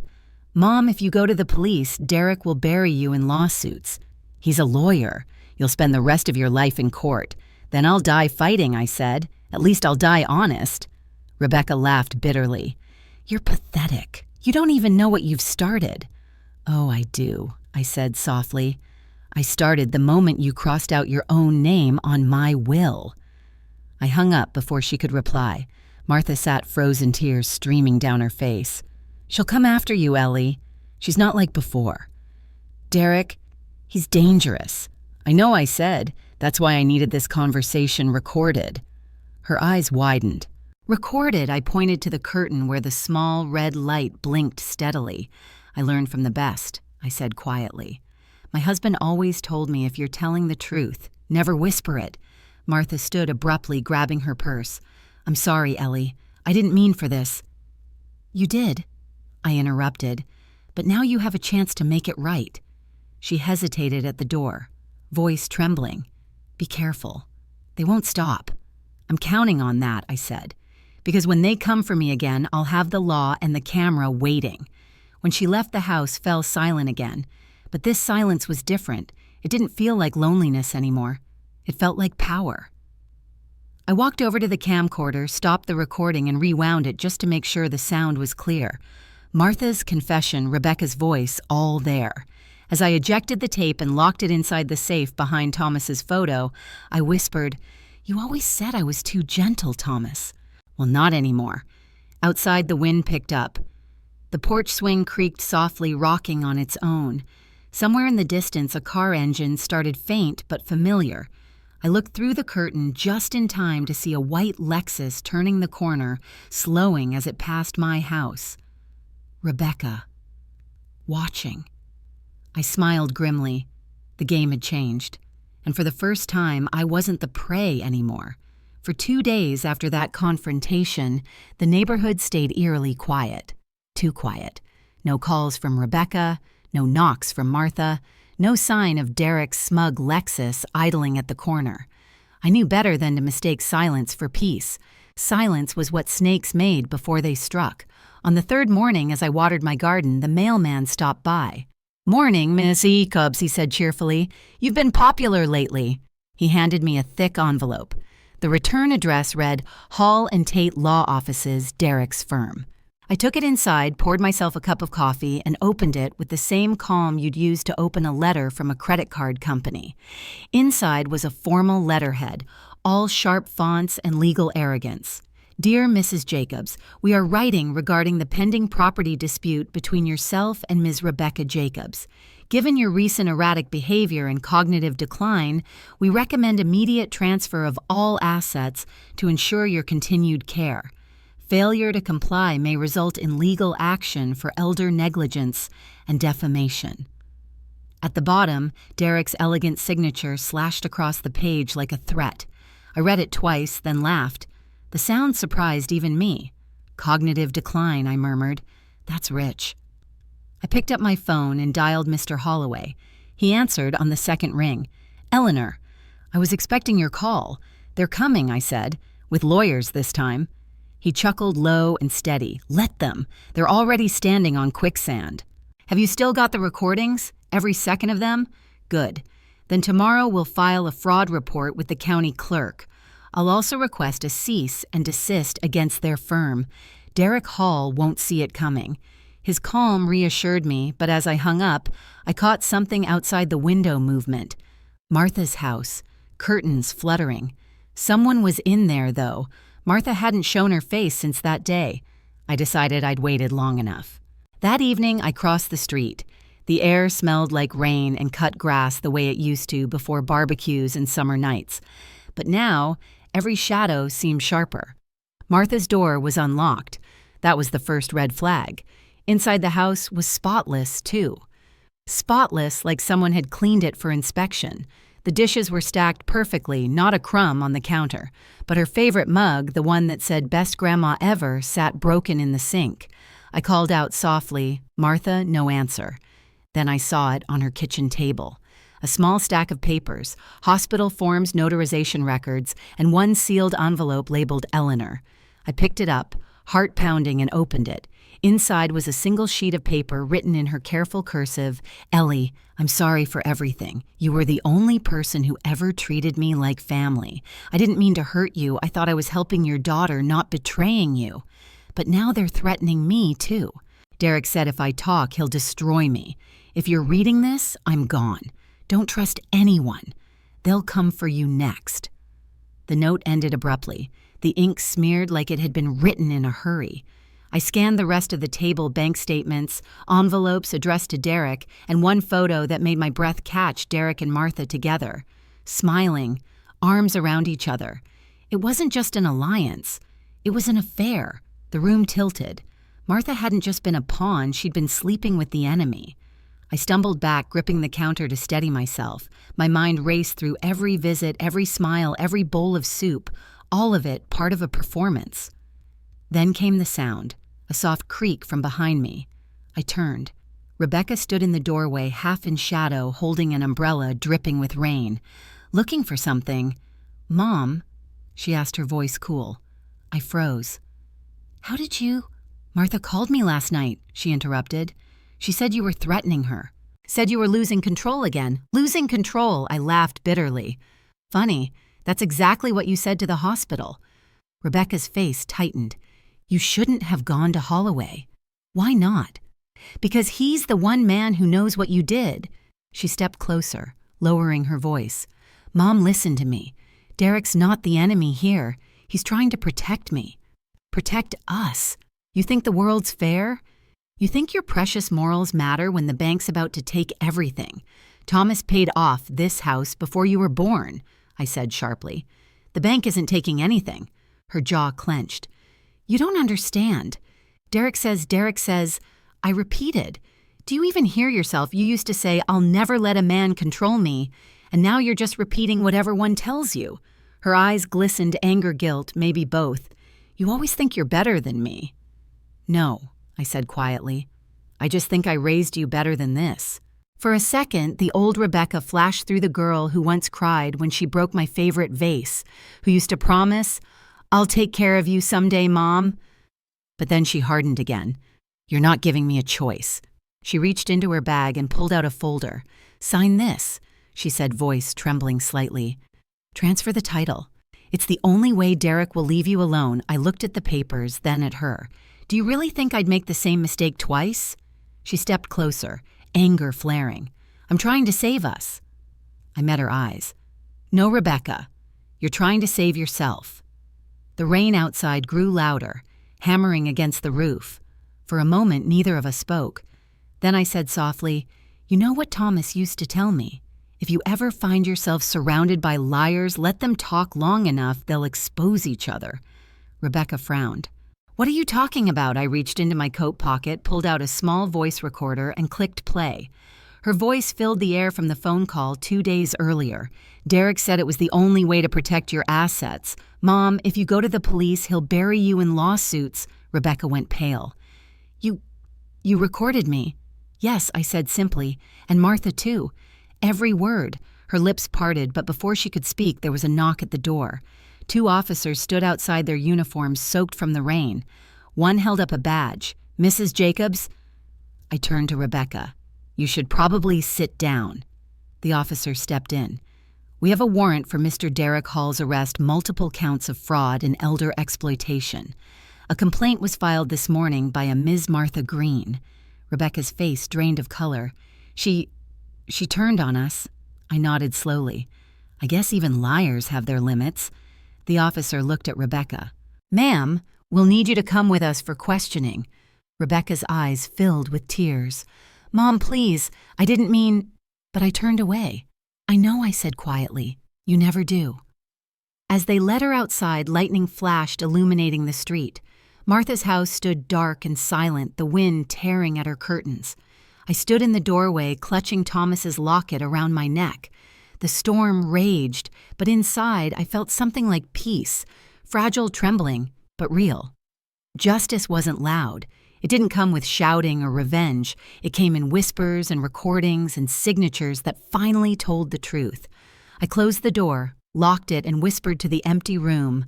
Speaker 1: "Mom, if you go to the police, Derek will bury you in lawsuits. He's a lawyer. You'll spend the rest of your life in court. Then I'll die fighting," I said. "At least I'll die honest." Rebecca laughed bitterly. "You're pathetic. You don't even know what you've started." "Oh, I do," I said softly. "I started the moment you crossed out your own name on my will." I hung up before she could reply. Martha sat, frozen tears streaming down her face. "She'll come after you, Ellie. She's not like before. Derek, he's dangerous." "I know," I said. "That's why I needed this conversation recorded." Her eyes widened. "Recorded," I pointed to the curtain where the small red light blinked steadily. "I learned from the best," I said quietly. "My husband always told me if you're telling the truth, never whisper it." Martha stood abruptly, grabbing her purse. "I'm sorry, Ellie. I didn't mean for this." "You did," I interrupted. "But now you have a chance to make it right." She hesitated at the door, voice trembling. "Be careful. They won't stop." "I'm counting on that," I said. "Because when they come for me again, I'll have the law and the camera waiting." When she left, the house fell silent again. But this silence was different. It didn't feel like loneliness anymore. It felt like power. I walked over to the camcorder, stopped the recording, and rewound it just to make sure the sound was clear. Martha's confession, Rebecca's voice, all there. As I ejected the tape and locked it inside the safe behind Thomas's photo, I whispered, "You always said I was too gentle, Thomas." "Well, not anymore." Outside, the wind picked up. The porch swing creaked softly, rocking on its own. Somewhere in the distance, a car engine started faint but familiar. I looked through the curtain just in time to see a white Lexus turning the corner, slowing as it passed my house. Rebecca. Watching. I smiled grimly. The game had changed. And for the first time, I wasn't the prey anymore. For 2 days after that confrontation, the neighborhood stayed eerily quiet. Too quiet. No calls from Rebecca, no knocks from Martha, no sign of Derek's smug Lexus idling at the corner. I knew better than to mistake silence for peace. Silence was what snakes made before they struck. On the third morning, as I watered my garden, the mailman stopped by. "Morning, Miss E. Cubs," he said cheerfully. "You've been popular lately." He handed me a thick envelope. The return address read, Hall and Tate Law Offices, Derek's firm. I took it inside, poured myself a cup of coffee, and opened it with the same calm you'd use to open a letter from a credit card company. Inside was a formal letterhead, all sharp fonts and legal arrogance. "Dear Mrs. Jacobs, we are writing regarding the pending property dispute between yourself and Ms. Rebecca Jacobs. Given your recent erratic behavior and cognitive decline, we recommend immediate transfer of all assets to ensure your continued care. Failure to comply may result in legal action for elder negligence and defamation." At the bottom, Derek's elegant signature slashed across the page like a threat. I read it twice, then laughed. The sound surprised even me. "Cognitive decline," I murmured. "That's rich." I picked up my phone and dialed Mr. Holloway. He answered on the second ring. "Eleanor, I was expecting your call. They're coming," I said, "with lawyers this time." He chuckled low and steady. "Let them. They're already standing on quicksand." "Have you still got the recordings? Every second of them?" "Good. Then tomorrow we'll file a fraud report with the county clerk. I'll also request a cease and desist against their firm. Derek Hall won't see it coming." His calm reassured me, but as I hung up, I caught something outside the window movement. Martha's house, curtains fluttering. Someone was in there, though. Martha hadn't shown her face since that day. I decided I'd waited long enough. That evening, I crossed the street. The air smelled like rain and cut grass the way it used to before barbecues and summer nights. But now, every shadow seemed sharper. Martha's door was unlocked. That was the first red flag. Inside the house was spotless, too. Spotless, like someone had cleaned it for inspection. The dishes were stacked perfectly, not a crumb on the counter. But her favorite mug, the one that said "Best Grandma Ever," sat broken in the sink. I called out softly, "Martha," no answer. Then I saw it on her kitchen table. A small stack of papers, hospital forms, notarization records, and one sealed envelope labeled Eleanor. I picked it up, heart pounding, and opened it. Inside was a single sheet of paper written in her careful cursive, "Ellie, I'm sorry for everything. You were the only person who ever treated me like family. I didn't mean to hurt you. I thought I was helping your daughter, not betraying you. But now they're threatening me, too. Derek said if I talk, he'll destroy me. If you're reading this, I'm gone. Don't trust anyone. They'll come for you next." The note ended abruptly. The ink smeared like it had been written in a hurry. I scanned the rest of the table, bank statements, envelopes addressed to Derek, and one photo that made my breath catch, Derek and Martha together, smiling, arms around each other. It wasn't just an alliance. It was an affair. The room tilted. Martha hadn't just been a pawn, she'd been sleeping with the enemy. I stumbled back, gripping the counter to steady myself. My mind raced through every visit, every smile, every bowl of soup, all of it part of a performance. Then came the sound, a soft creak from behind me. I turned. Rebecca stood in the doorway, half in shadow, holding an umbrella dripping with rain. Looking for something. "Mom?" she asked, her voice cool. I froze. "How did you—" "Martha called me last night," she interrupted. "She said you were threatening her. Said you were losing control again." "Losing control," I laughed bitterly. "Funny, that's exactly what you said to the hospital." Rebecca's face tightened. "You shouldn't have gone to Holloway." "Why not?" "Because he's the one man who knows what you did." She stepped closer, lowering her voice. "Mom, listen to me. Derek's not the enemy here. He's trying to protect me. Protect us. You think the world's fair? You think your precious morals matter when the bank's about to take everything? Thomas paid off this house before you were born," I said sharply. "The bank isn't taking anything." Her jaw clenched. "You don't understand. Derek says, I repeated. Do you even hear yourself? You used to say, I'll never let a man control me, and now you're just repeating whatever one tells you. Her eyes glistened anger, guilt, maybe both. You always think you're better than me. No, I said quietly. I just think I raised you better than this. For a second, the old Rebecca flashed through the girl who once cried when she broke my favorite vase, who used to promise, I'll take care of you someday, Mom. But then she hardened again. You're not giving me a choice. She reached into her bag and pulled out a folder. Sign this, she said, voice trembling slightly. Transfer the title. It's the only way Derek will leave you alone. I looked at the papers, then at her. Do you really think I'd make the same mistake twice? She stepped closer, anger flaring. I'm trying to save us. I met her eyes. No, Rebecca. You're trying to save yourself. The rain outside grew louder, hammering against the roof. For a moment, neither of us spoke. Then I said softly, You know what Thomas used to tell me? If you ever find yourself surrounded by liars, let them talk long enough, they'll expose each other. Rebecca frowned. What are you talking about? I reached into my coat pocket, pulled out a small voice recorder, and clicked play. Her voice filled the air from the phone call 2 days earlier. Derek said it was the only way to protect your assets. Mom, if you go to the police, he'll bury you in lawsuits. Rebecca went pale. You recorded me. Yes, I said simply, and Martha too. Every word. Her lips parted, but before she could speak, there was a knock at the door. 2 officers stood outside their uniforms soaked from the rain. One held up a badge. Mrs. Jacobs? I turned to Rebecca. You should probably sit down. The officer stepped in. We have a warrant for Mr. Derek Hall's arrest, multiple counts of fraud and elder exploitation. A complaint was filed this morning by a Ms. Martha Green. Rebecca's face drained of color. She turned on us. I nodded slowly. I guess even liars have their limits. The officer looked at Rebecca. Ma'am, we'll need you to come with us for questioning. Rebecca's eyes filled with tears. Mom, please, I didn't mean... But I turned away. I know, I said quietly. You never do. As they led her outside, lightning flashed, illuminating the street. Martha's house stood dark and silent, the wind tearing at her curtains. I stood in the doorway, clutching Thomas's locket around my neck. The storm raged, but inside I felt something like peace, fragile trembling, but real. Justice wasn't loud. It didn't come with shouting or revenge. It came in whispers and recordings and signatures that finally told the truth. I closed the door, locked it, and whispered to the empty room,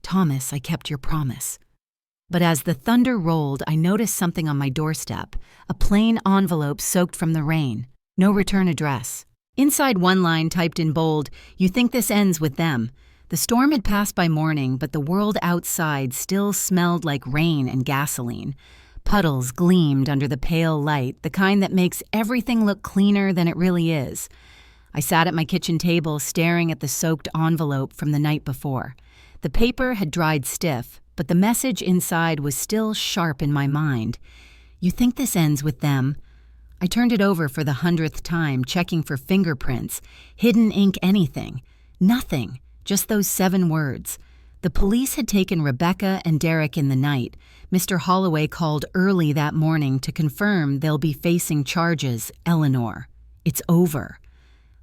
Speaker 1: Thomas, I kept your promise. But as the thunder rolled, I noticed something on my doorstep, a plain envelope soaked from the rain. No return address. Inside one line typed in bold, You think this ends with them. The storm had passed by morning, but the world outside still smelled like rain and gasoline. Puddles gleamed under the pale light, the kind that makes everything look cleaner than it really is. I sat at my kitchen table staring at the soaked envelope from the night before. The paper had dried stiff, but the message inside was still sharp in my mind. You think this ends with them? I turned it over for the 100th time, checking for fingerprints, hidden ink, anything. Nothing, just those 7 words. The police had taken Rebecca and Derek in the night. Mr. Holloway called early that morning to confirm they'll be facing charges, Eleanor. It's over.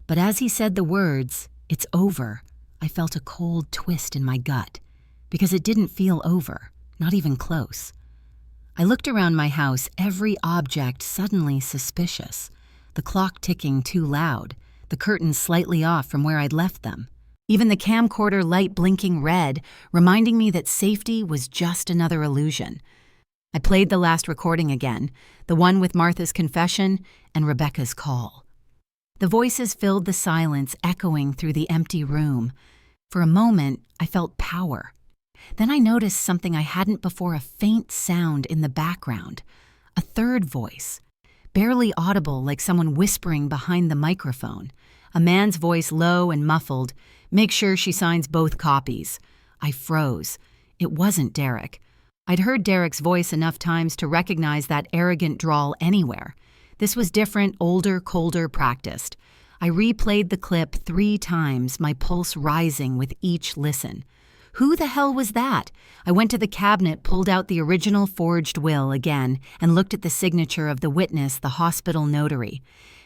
Speaker 1: But as he said the words, it's over, I felt a cold twist in my gut. Because it didn't feel over, not even close. I looked around my house, every object suddenly suspicious. The clock ticking too loud, the curtains slightly off from where I'd left them. Even the camcorder light blinking red, reminding me that safety was just another illusion. I played the last recording again, the one with Martha's confession and Rebecca's call. The voices filled the silence, echoing through the empty room. For a moment, I felt power. Then I noticed something I hadn't before, a faint sound in the background. A third voice, barely audible, like someone whispering behind the microphone. A man's voice, low and muffled. Make sure she signs both copies. I froze. It wasn't Derek. I'd heard Derek's voice enough times to recognize that arrogant drawl anywhere. This was different, older, colder, practiced. I replayed the clip 3 times, my pulse rising with each listen. Who the hell was that? I went to the cabinet, pulled out the original forged will again, and looked at the signature of the witness, the hospital notary.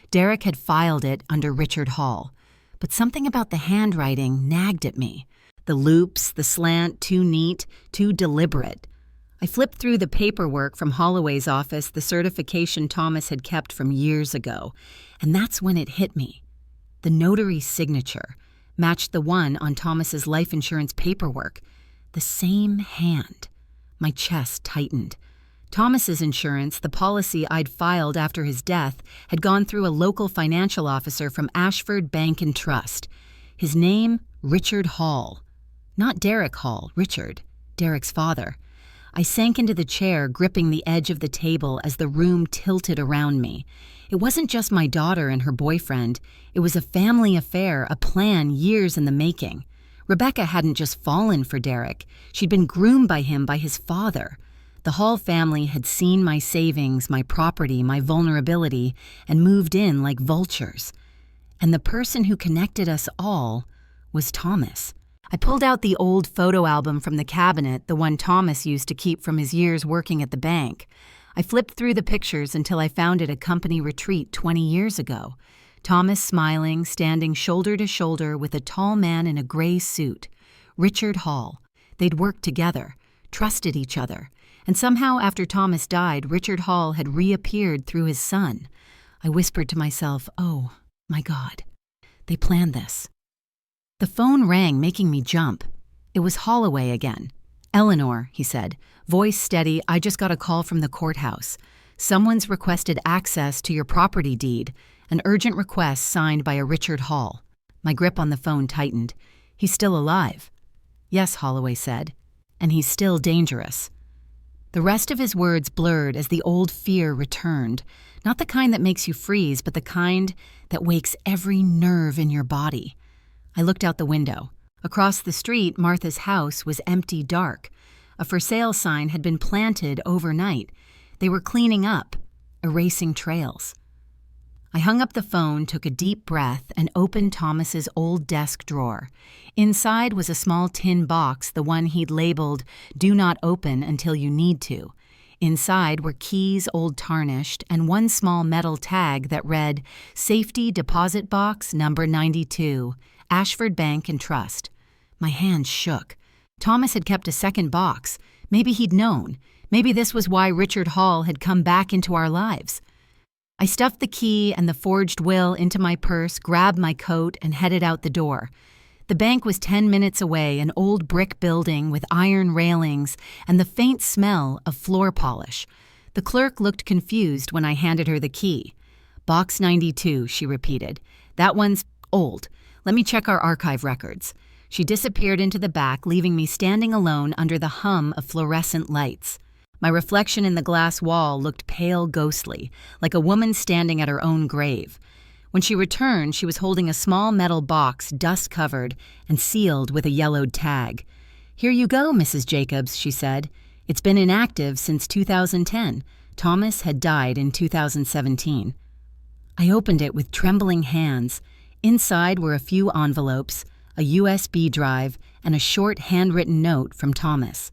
Speaker 1: Derek had filed it under Richard Hall. But something about the handwriting nagged at me. The loops, the slant, too neat, too deliberate. I flipped through the paperwork from Holloway's office, the certification Thomas had kept from years ago, and that's when it hit me. The notary's signature matched the one on Thomas's life insurance paperwork. The same hand. My chest tightened. Thomas's insurance, the policy I'd filed after his death, had gone through a local financial officer from Ashford Bank and Trust. His name, Richard Hall. Not Derek Hall, Richard, Derek's father. I sank into the chair, gripping the edge of the table as the room tilted around me. It wasn't just my daughter and her boyfriend. It was a family affair, a plan years in the making. Rebecca hadn't just fallen for Derek. She'd been groomed by him by his father. The Hall family had seen my savings, my property, my vulnerability, and moved in like vultures. And the person who connected us all was Thomas. I pulled out the old photo album from the cabinet, the one Thomas used to keep from his years working at the bank. I flipped through the pictures until I found it a company retreat 20 years ago. Thomas smiling, standing shoulder to shoulder with a tall man in a gray suit. Richard Hall. They'd worked together, trusted each other. And somehow after Thomas died, Richard Hall had reappeared through his son. I whispered to myself, oh, my God. They planned this. The phone rang, making me jump. It was Holloway again. "Eleanor," he said, voice steady, "I just got a call from the courthouse. Someone's requested access to your property deed, an urgent request signed by a Richard Hall." My grip on the phone tightened. "He's still alive." "Yes," Holloway said, "and he's still dangerous." The rest of his words blurred as the old fear returned, not the kind that makes you freeze, but the kind that wakes every nerve in your body. I looked out the window. Across the street, Martha's house was empty, dark. A for sale sign had been planted overnight. They were cleaning up, erasing trails. I hung up the phone, took a deep breath, and opened Thomas's old desk drawer. Inside was a small tin box, the one he'd labeled, "Do not open until you need to." Inside were keys, old tarnished, and one small metal tag that read, "Safety Deposit Box Number 92, Ashford Bank and Trust." My hands shook. Thomas had kept a second box. Maybe he'd known. Maybe this was why Richard Hall had come back into our lives. I stuffed the key and the forged will into my purse, grabbed my coat, and headed out the door. The bank was 10 minutes away, an old brick building with iron railings and the faint smell of floor polish. The clerk looked confused when I handed her the key. "Box 92, she repeated. "That one's old. Let me check our archive records." She disappeared into the back, leaving me standing alone under the hum of fluorescent lights. My reflection in the glass wall looked pale, ghostly, like a woman standing at her own grave. When she returned, she was holding a small metal box, dust-covered and sealed with a yellowed tag. "Here you go, Mrs. Jacobs," she said. "It's been inactive since 2010. Thomas had died in 2017. I opened it with trembling hands. Inside were a few envelopes, a USB drive, and a short handwritten note from Thomas.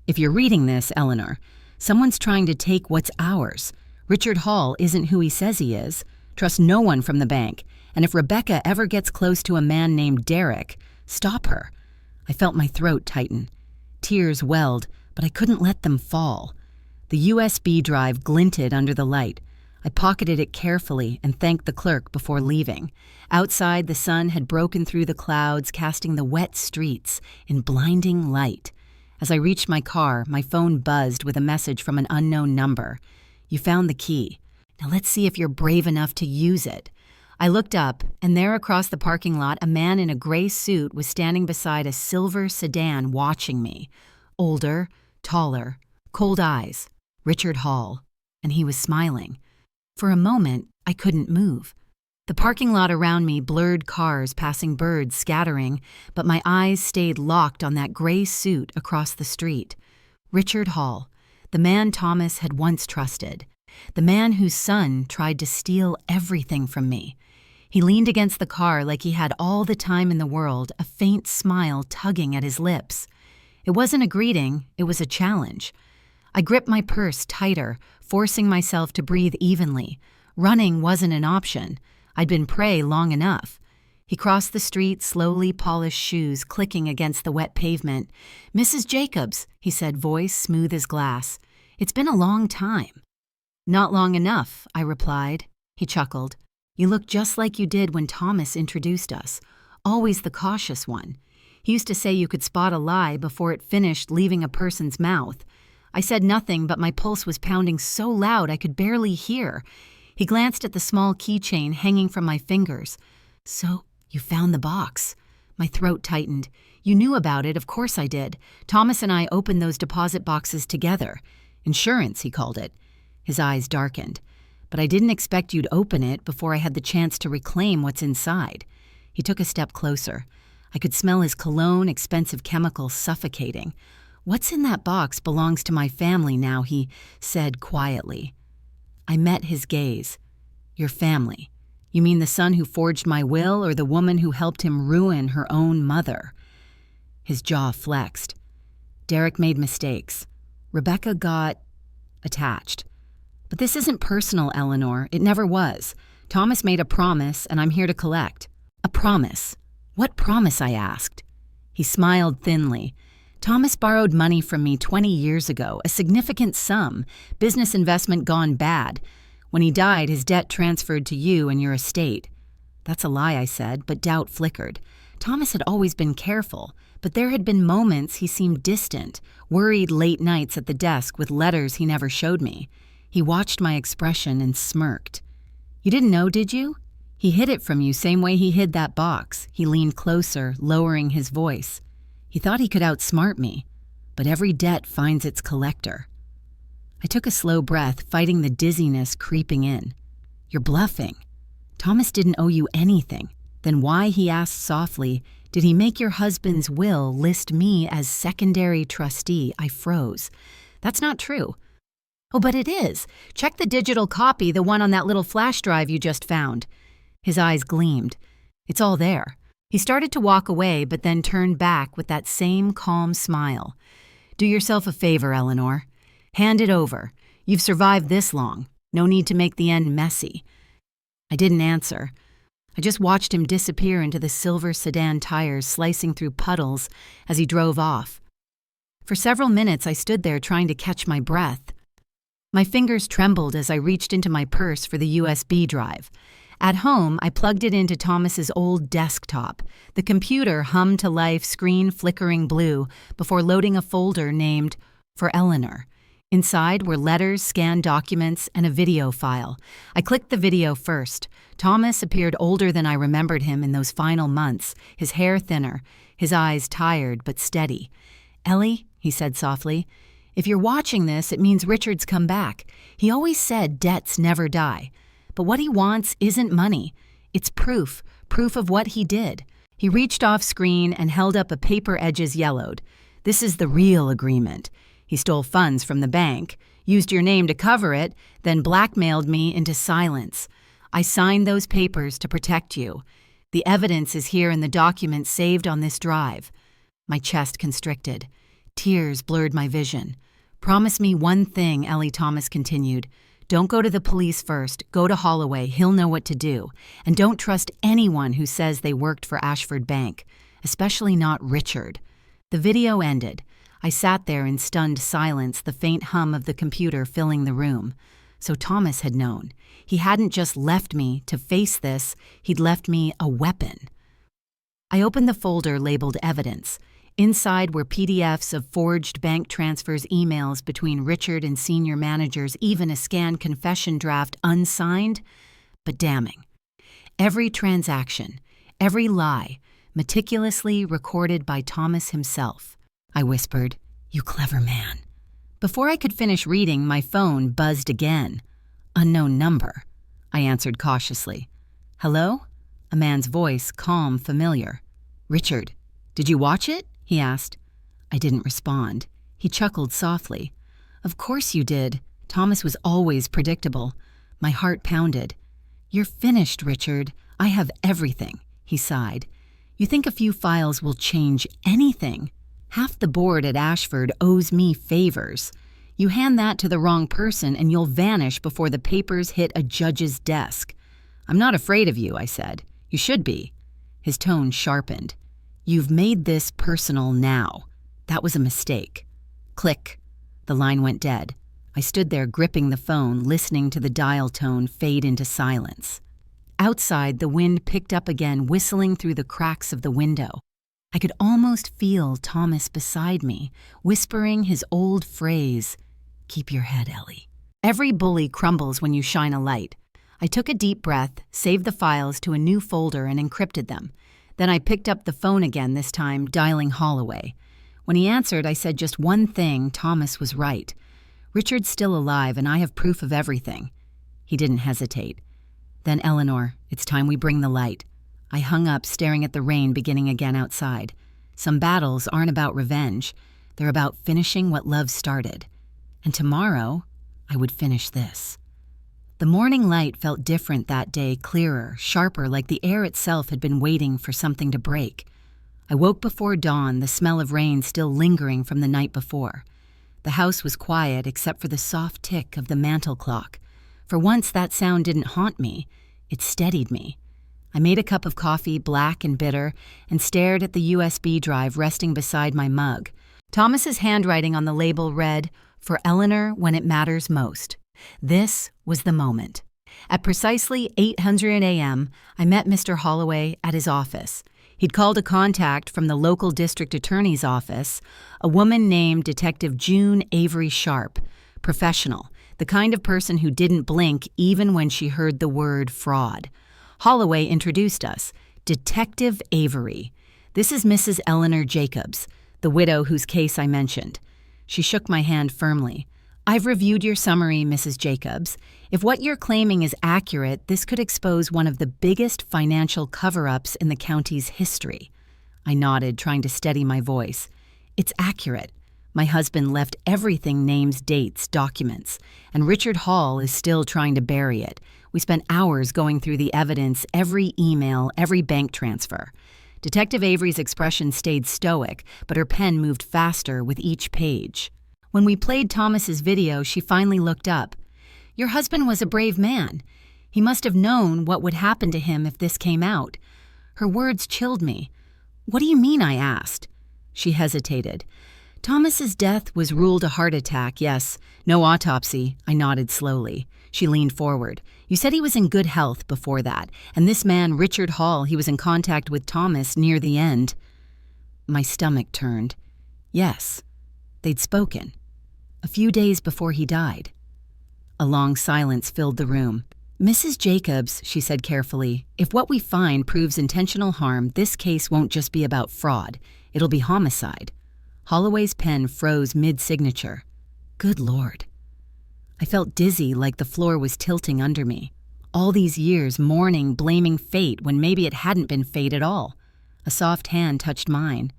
Speaker 1: "If you're reading this, Eleanor, someone's trying to take what's ours. Richard Hall isn't who he says he is. Trust no one from the bank. And if Rebecca ever gets close to a man named Derek, stop her." I felt my throat tighten. Tears welled, but I couldn't let them fall. The USB drive glinted under the light. I pocketed it carefully and thanked the clerk before leaving. Outside, the sun had broken through the clouds, casting the wet streets in blinding light. As I reached my car, my phone buzzed with a message from an unknown number. "You found the key. Now let's see if you're brave enough to use it." I looked up, and there across the parking lot, a man in a gray suit was standing beside a silver sedan watching me. Older, taller, cold eyes. Richard Hall. And he was smiling. For a moment, I couldn't move. The parking lot around me blurred cars, passing birds scattering, but my eyes stayed locked on that gray suit across the street. Richard Hall, the man Thomas had once trusted. The man whose son tried to steal everything from me. He leaned against the car like he had all the time in the world, a faint smile tugging at his lips. It wasn't a greeting, it was a challenge. I gripped my purse tighter, forcing myself to breathe evenly. Running wasn't an option. I'd been prey long enough. He crossed the street, slowly polished shoes clicking against the wet pavement. "Mrs. Jacobs," he said, voice smooth as glass. "It's been a long time." "Not long enough," I replied. He chuckled. "You look just like you did when Thomas introduced us. Always the cautious one. He used to say you could spot a lie before it finished leaving a person's mouth." I said nothing, but my pulse was pounding so loud I could barely hear. He glanced at the small keychain hanging from my fingers. "So, you found the box." My throat tightened. "You knew about it, of course I did. Thomas and I opened those deposit boxes together. Insurance, he called it." His eyes darkened. "But I didn't expect you'd open it before I had the chance to reclaim what's inside." He took a step closer. I could smell his cologne, expensive chemicals suffocating. "What's in that box belongs to my family now," he said quietly. I met his gaze. "Your family? You mean the son who forged my will or the woman who helped him ruin her own mother?" His jaw flexed. "Derek made mistakes. Rebecca got attached. But this isn't personal, Eleanor. It never was. Thomas made a promise, and I'm here to collect." "A promise? What promise?" I asked. He smiled thinly. "Thomas borrowed money from me 20 years ago, a significant sum, business investment gone bad. When he died, his debt transferred to you and your estate." "That's a lie," I said, but doubt flickered. Thomas had always been careful, but there had been moments he seemed distant, worried late nights at the desk with letters he never showed me. He watched my expression and smirked. "You didn't know, did you? He hid it from you same way he hid that box." He leaned closer, lowering his voice. "He thought he could outsmart me, but every debt finds its collector." I took a slow breath, fighting the dizziness creeping in. "You're bluffing. Thomas didn't owe you anything. Then why," he asked softly, "did he make your husband's will list me as secondary trustee?" I froze. "That's not true." "Oh, but it is. Check the digital copy, the one on that little flash drive you just found." His eyes gleamed. "It's all there." He started to walk away, but then turned back with that same calm smile. "Do yourself a favor, Eleanor. Hand it over. You've survived this long. No need to make the end messy." I didn't answer. I just watched him disappear into the silver sedan tires slicing through puddles as he drove off. For several minutes, I stood there trying to catch my breath. My fingers trembled as I reached into my purse for the USB drive. At home, I plugged it into Thomas's old desktop. The computer hummed to life, screen flickering blue, before loading a folder named "For Eleanor." Inside were letters, scanned documents, and a video file. I clicked the video first. Thomas appeared older than I remembered him in those final months, his hair thinner, his eyes tired but steady. "Ellie," he said softly, "if you're watching this, it means Richard's come back. He always said debts never die. But what he wants isn't money. It's proof of what he did." He reached off screen and held up a paper edges yellowed. "This is the real agreement. He stole funds from the bank, used your name to cover it, then blackmailed me into silence. I signed those papers to protect you. The evidence is here in the documents saved on this drive." My chest constricted. Tears blurred my vision. "Promise me one thing," Ellie Thomas continued. "Don't go to the police first. Go to Holloway. He'll know what to do. And don't trust anyone who says they worked for Ashford Bank, especially not Richard." The video ended. I sat there in stunned silence, the faint hum of the computer filling the room. So Thomas had known. He hadn't just left me to face this, he'd left me a weapon. I opened the folder labeled Evidence. Inside were PDFs of forged bank transfers, emails between Richard and senior managers, even a scanned confession draft unsigned, but damning. Every transaction, every lie, meticulously recorded by Thomas himself. I whispered, "You clever man." Before I could finish reading, my phone buzzed again. "Unknown number," I answered cautiously. "Hello?" A man's voice, calm, familiar. "Richard, did you watch it?" he asked. I didn't respond. He chuckled softly. "Of course you did." Thomas was always predictable. My heart pounded. "You're finished, Richard. I have everything," he sighed. "You think a few files will change anything? Half the board at Ashford owes me favors. You hand that to the wrong person and you'll vanish before the papers hit a judge's desk." "I'm not afraid of you," I said. "You should be." His tone sharpened. "You've made this personal now. That was a mistake." Click. The line went dead. I stood there gripping the phone, listening to the dial tone fade into silence. Outside, the wind picked up again, whistling through the cracks of the window. I could almost feel Thomas beside me, whispering his old phrase, "Keep your head, Ellie." Every bully crumbles when you shine a light. I took a deep breath, saved the files to a new folder, and encrypted them. Then I picked up the phone again, this time dialing Holloway. When he answered, I said just one thing: Thomas was right. Richard's still alive, and I have proof of everything. He didn't hesitate. "Then, Eleanor, it's time we bring the light." I hung up, staring at the rain beginning again outside. Some battles aren't about revenge. They're about finishing what love started. And tomorrow, I would finish this. The morning light felt different that day, clearer, sharper, like the air itself had been waiting for something to break. I woke before dawn, the smell of rain still lingering from the night before. The house was quiet except for the soft tick of the mantel clock. For once, that sound didn't haunt me. It steadied me. I made a cup of coffee, black and bitter, and stared at the USB drive resting beside my mug. Thomas's handwriting on the label read, "For Eleanor when it matters most." This was the moment. At precisely 800 a.m., I met Mr. Holloway at his office. He'd called a contact from the local district attorney's office, a woman named Detective June Avery Sharp, professional, the kind of person who didn't blink even when she heard the word fraud. Holloway introduced us. "Detective Avery. This is Mrs. Eleanor Jacobs, the widow whose case I mentioned." She shook my hand firmly. "I've reviewed your summary, Mrs. Jacobs. If what you're claiming is accurate, this could expose one of the biggest financial cover-ups in the county's history." I nodded, trying to steady my voice. "It's accurate. My husband left everything: names, dates, documents, and Richard Hall is still trying to bury it. We spent hours going through the evidence, every email, every bank transfer." Detective Avery's expression stayed stoic, but her pen moved faster with each page. When we played Thomas's video, she finally looked up. "Your husband was a brave man. He must have known what would happen to him if this came out." Her words chilled me. "What do you mean?" I asked. She hesitated. "Thomas's death was ruled a heart attack, yes. No autopsy." I nodded slowly. She leaned forward. "You said he was in good health before that, and this man, Richard Hall, he was in contact with Thomas near the end." My stomach turned. Yes, they'd spoken. A few days before he died. A long silence filled the room. "Mrs. Jacobs," she said carefully, "if what we find proves intentional harm, this case won't just be about fraud. It'll be homicide." Holloway's pen froze mid-signature. Good Lord. I felt dizzy, like the floor was tilting under me. All these years mourning, blaming fate when maybe it hadn't been fate at all. A soft hand touched mine.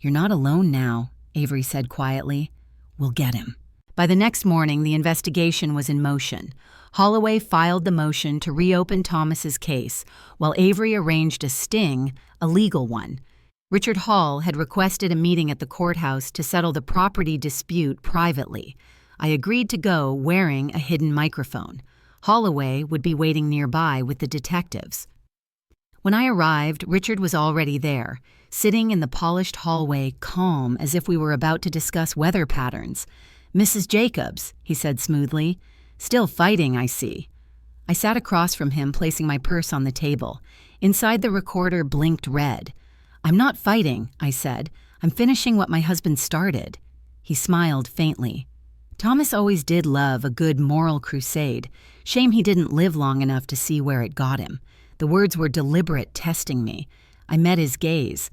Speaker 1: "You're not alone now," Avery said quietly. "We'll get him." By the next morning, the investigation was in motion. Holloway filed the motion to reopen Thomas's case, while Avery arranged a sting, a legal one. Richard Hall had requested a meeting at the courthouse to settle the property dispute privately. I agreed to go, wearing a hidden microphone. Holloway would be waiting nearby with the detectives. When I arrived, Richard was already there, sitting in the polished hallway, calm as if we were about to discuss weather patterns. "Mrs. Jacobs," he said smoothly. "Still fighting, I see." I sat across from him, placing my purse on the table. Inside, the recorder blinked red. "I'm not fighting," I said. "I'm finishing what my husband started." He smiled faintly. Thomas always did love a good moral crusade. Shame he didn't live long enough to see where it got him. The words were deliberate, testing me. I met his gaze.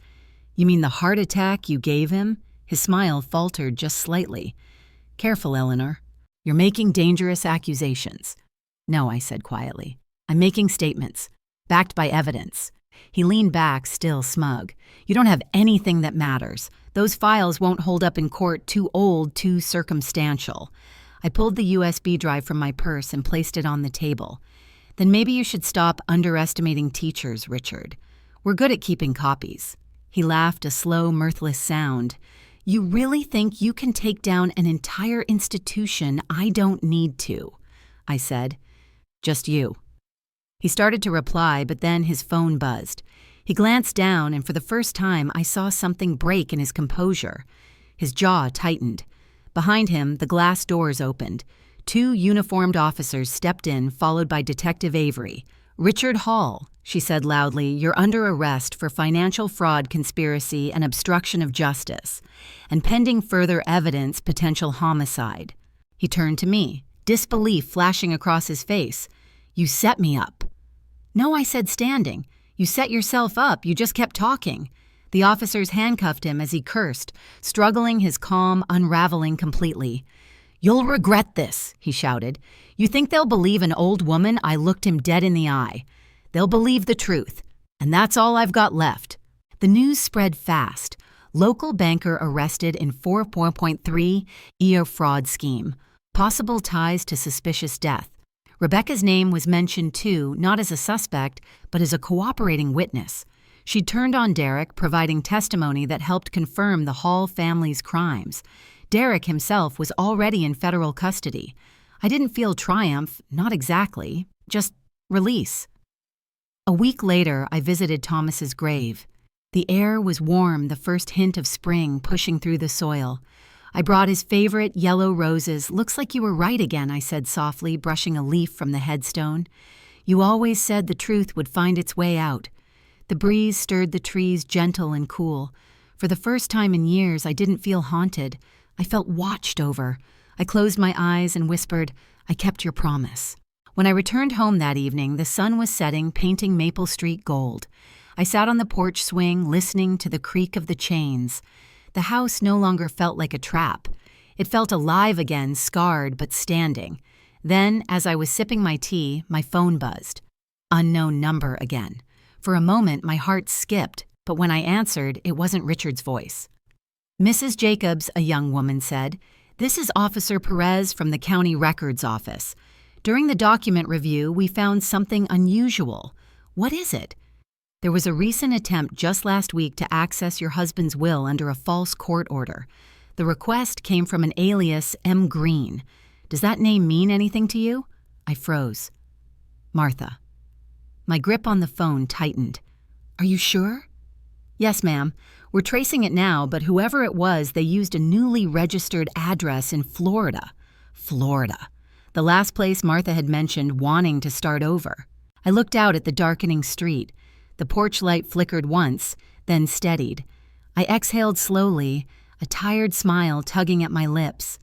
Speaker 1: "You mean the heart attack you gave him?" His smile faltered just slightly. "Careful, Eleanor. You're making dangerous accusations." "No," I said quietly. "I'm making statements, backed by evidence." He leaned back, still smug. "You don't have anything that matters. Those files won't hold up in court, too old, too circumstantial." I pulled the USB drive from my purse and placed it on the table. Then maybe you should stop underestimating teachers, Richard. We're good at keeping copies. He laughed, a slow, mirthless sound. You really think you can take down an entire institution I don't need to? I said. Just you. He started to reply, but then his phone buzzed. He glanced down, and for the first time, I saw something break in his composure. His jaw tightened. Behind him, the glass doors opened. 2 uniformed officers stepped in, followed by Detective Avery. "Richard Hall," she said loudly, "you're under arrest for financial fraud, conspiracy, and obstruction of justice, and pending further evidence, potential homicide." He turned to me, disbelief flashing across his face. "You set me up." "No," I said, standing. "You set yourself up. You just kept talking." The officers handcuffed him as he cursed, struggling his calm, unraveling completely. "You'll regret this," he shouted. "You think they'll believe an old woman?" I looked him dead in the eye. "They'll believe the truth, and that's all I've got left." The news spread fast. Local banker arrested in 4.3 EO fraud scheme. Possible ties to suspicious death. Rebecca's name was mentioned too, not as a suspect, but as a cooperating witness. She turned on Derek, providing testimony that helped confirm the Hall family's crimes. Derek himself was already in federal custody. I didn't feel triumph, not exactly, just release. A week later, I visited Thomas's grave. The air was warm, the first hint of spring pushing through the soil. I brought his favorite yellow roses. "Looks like you were right again," I said softly, brushing a leaf from the headstone. "You always said the truth would find its way out." The breeze stirred the trees, gentle and cool. For the first time in years, I didn't feel haunted. I felt watched over. I closed my eyes and whispered, "I kept your promise." When I returned home that evening, the sun was setting, painting Maple Street gold. I sat on the porch swing, listening to the creak of the chains. The house no longer felt like a trap. It felt alive again, scarred but standing. Then, as I was sipping my tea, my phone buzzed. Unknown number again. For a moment, my heart skipped, but when I answered, it wasn't Richard's voice. "Mrs. Jacobs," a young woman said, "this is Officer Perez from the County Records Office. During the document review, we found something unusual. What is it?" "There was a recent attempt just last week to access your husband's will under a false court order. The request came from an alias M. Green. Does that name mean anything to you?" I froze. "Martha." My grip on the phone tightened. "Are you sure?" "Yes, ma'am. We're tracing it now, but whoever it was, they used a newly registered address in Florida." Florida. The last place Martha had mentioned wanting to start over. I looked out at the darkening street. The porch light flickered once, then steadied. I exhaled slowly, a tired smile tugging at my lips.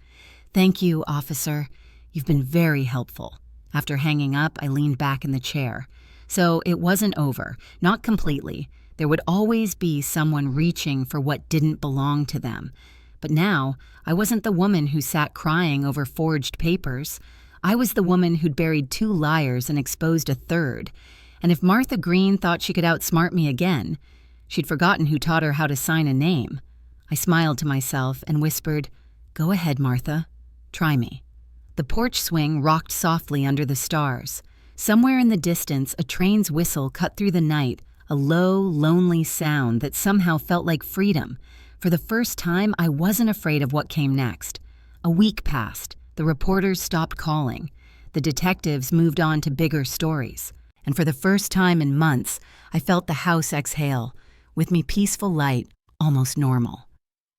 Speaker 1: "Thank you, officer. You've been very helpful." After hanging up, I leaned back in the chair. So it wasn't over, not completely. There would always be someone reaching for what didn't belong to them. But now, I wasn't the woman who sat crying over forged papers. I was the woman who'd buried 2 liars and exposed a third. And if Martha Green thought she could outsmart me again, she'd forgotten who taught her how to sign a name. I smiled to myself and whispered, "Go ahead, Martha. Try me." The porch swing rocked softly under the stars. Somewhere in the distance, a train's whistle cut through the night, a low, lonely sound that somehow felt like freedom. For the first time, I wasn't afraid of what came next. A week passed. The reporters stopped calling. The detectives moved on to bigger stories. And for the first time in months, I felt the house exhale. With me peaceful light, almost normal.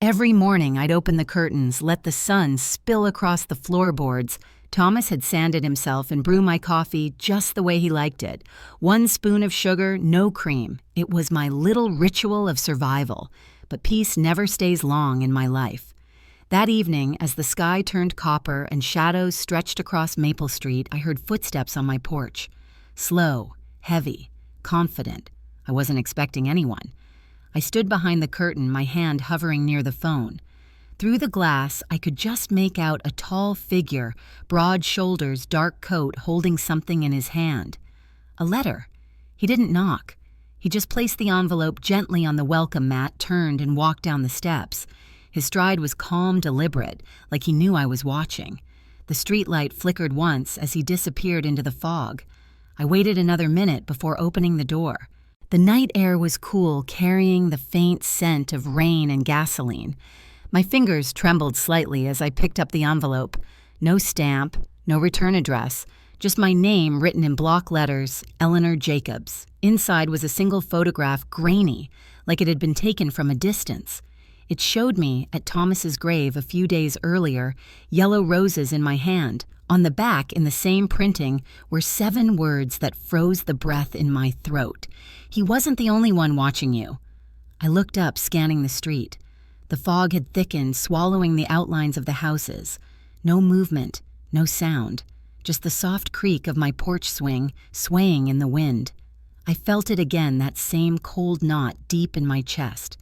Speaker 1: Every morning, I'd open the curtains, let the sun spill across the floorboards. Thomas had sanded himself and brew my coffee just the way he liked it. 1 spoon of sugar, no cream. It was my little ritual of survival. But peace never stays long in my life. That evening, as the sky turned copper and shadows stretched across Maple Street, I heard footsteps on my porch. Slow, heavy, confident. I wasn't expecting anyone. I stood behind the curtain, my hand hovering near the phone. Through the glass, I could just make out a tall figure, broad shoulders, dark coat, holding something in his hand. A letter. He didn't knock. He just placed the envelope gently on the welcome mat, turned, and walked down the steps. His stride was calm, deliberate, like he knew I was watching. The streetlight flickered once as he disappeared into the fog. I waited another minute before opening the door. The night air was cool, carrying the faint scent of rain and gasoline. My fingers trembled slightly as I picked up the envelope. No stamp, no return address, just my name written in block letters, Eleanor Jacobs. Inside was a single photograph, grainy, like it had been taken from a distance. It showed me, at Thomas's grave a few days earlier, yellow roses in my hand. On the back, in the same printing, were 7 words that froze the breath in my throat. He wasn't the only one watching you. I looked up, scanning the street. The fog had thickened, swallowing the outlines of the houses. No movement, no sound, just the soft creak of my porch swing, swaying in the wind. I felt it again, that same cold knot deep in my chest.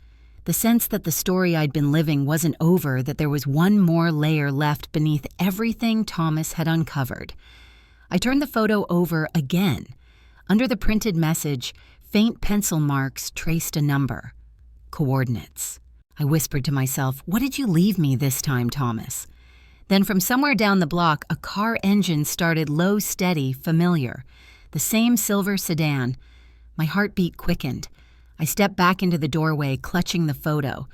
Speaker 1: The sense that the story I'd been living wasn't over, that there was one more layer left beneath everything Thomas had uncovered. I turned the photo over again. Under the printed message, faint pencil marks traced a number. Coordinates. I whispered to myself, "What did you leave me this time, Thomas?" Then from somewhere down the block, a car engine started low, steady, familiar. The same silver sedan. My heartbeat quickened. I stepped back into the doorway, clutching the photo.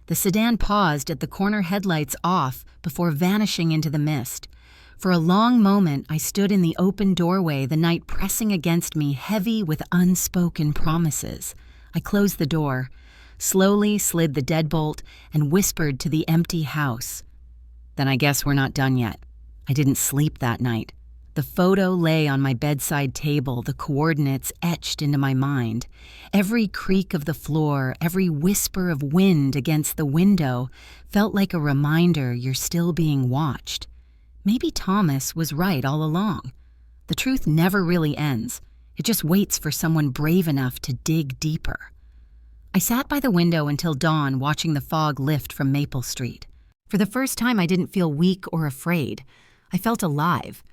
Speaker 1: The sedan paused at the corner headlights off before vanishing into the mist. For a long moment, I stood in the open doorway, the night pressing against me, heavy with unspoken promises. I closed the door, slowly slid the deadbolt, and whispered to the empty house. Then I guess we're not done yet. I didn't sleep that night. The photo lay on my bedside table, the coordinates etched into my mind. Every creak of the floor, every whisper of wind against the window felt like a reminder you're still being watched. Maybe Thomas was right all along. The truth never really ends. It just waits for someone brave enough to dig deeper. I sat by the window until dawn, watching the fog lift from Maple Street. For the first time, I didn't feel weak or afraid. I felt alive.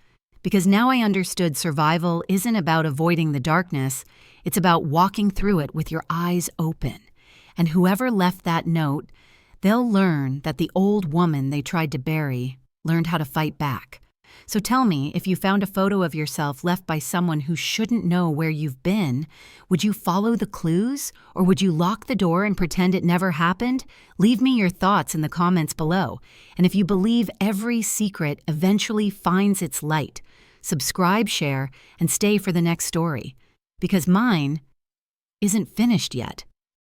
Speaker 1: Because now I understood survival isn't about avoiding the darkness, it's about walking through it with your eyes open. And whoever left that note, they'll learn that the old woman they tried to bury learned how to fight back. So tell me, if you found a photo of yourself left by someone who shouldn't know where you've been, would you follow the clues? Or would you lock the door and pretend it never happened? Leave me your thoughts in the comments below. And if you believe every secret eventually finds its light, subscribe, share, and stay for the next story. Because mine isn't finished yet.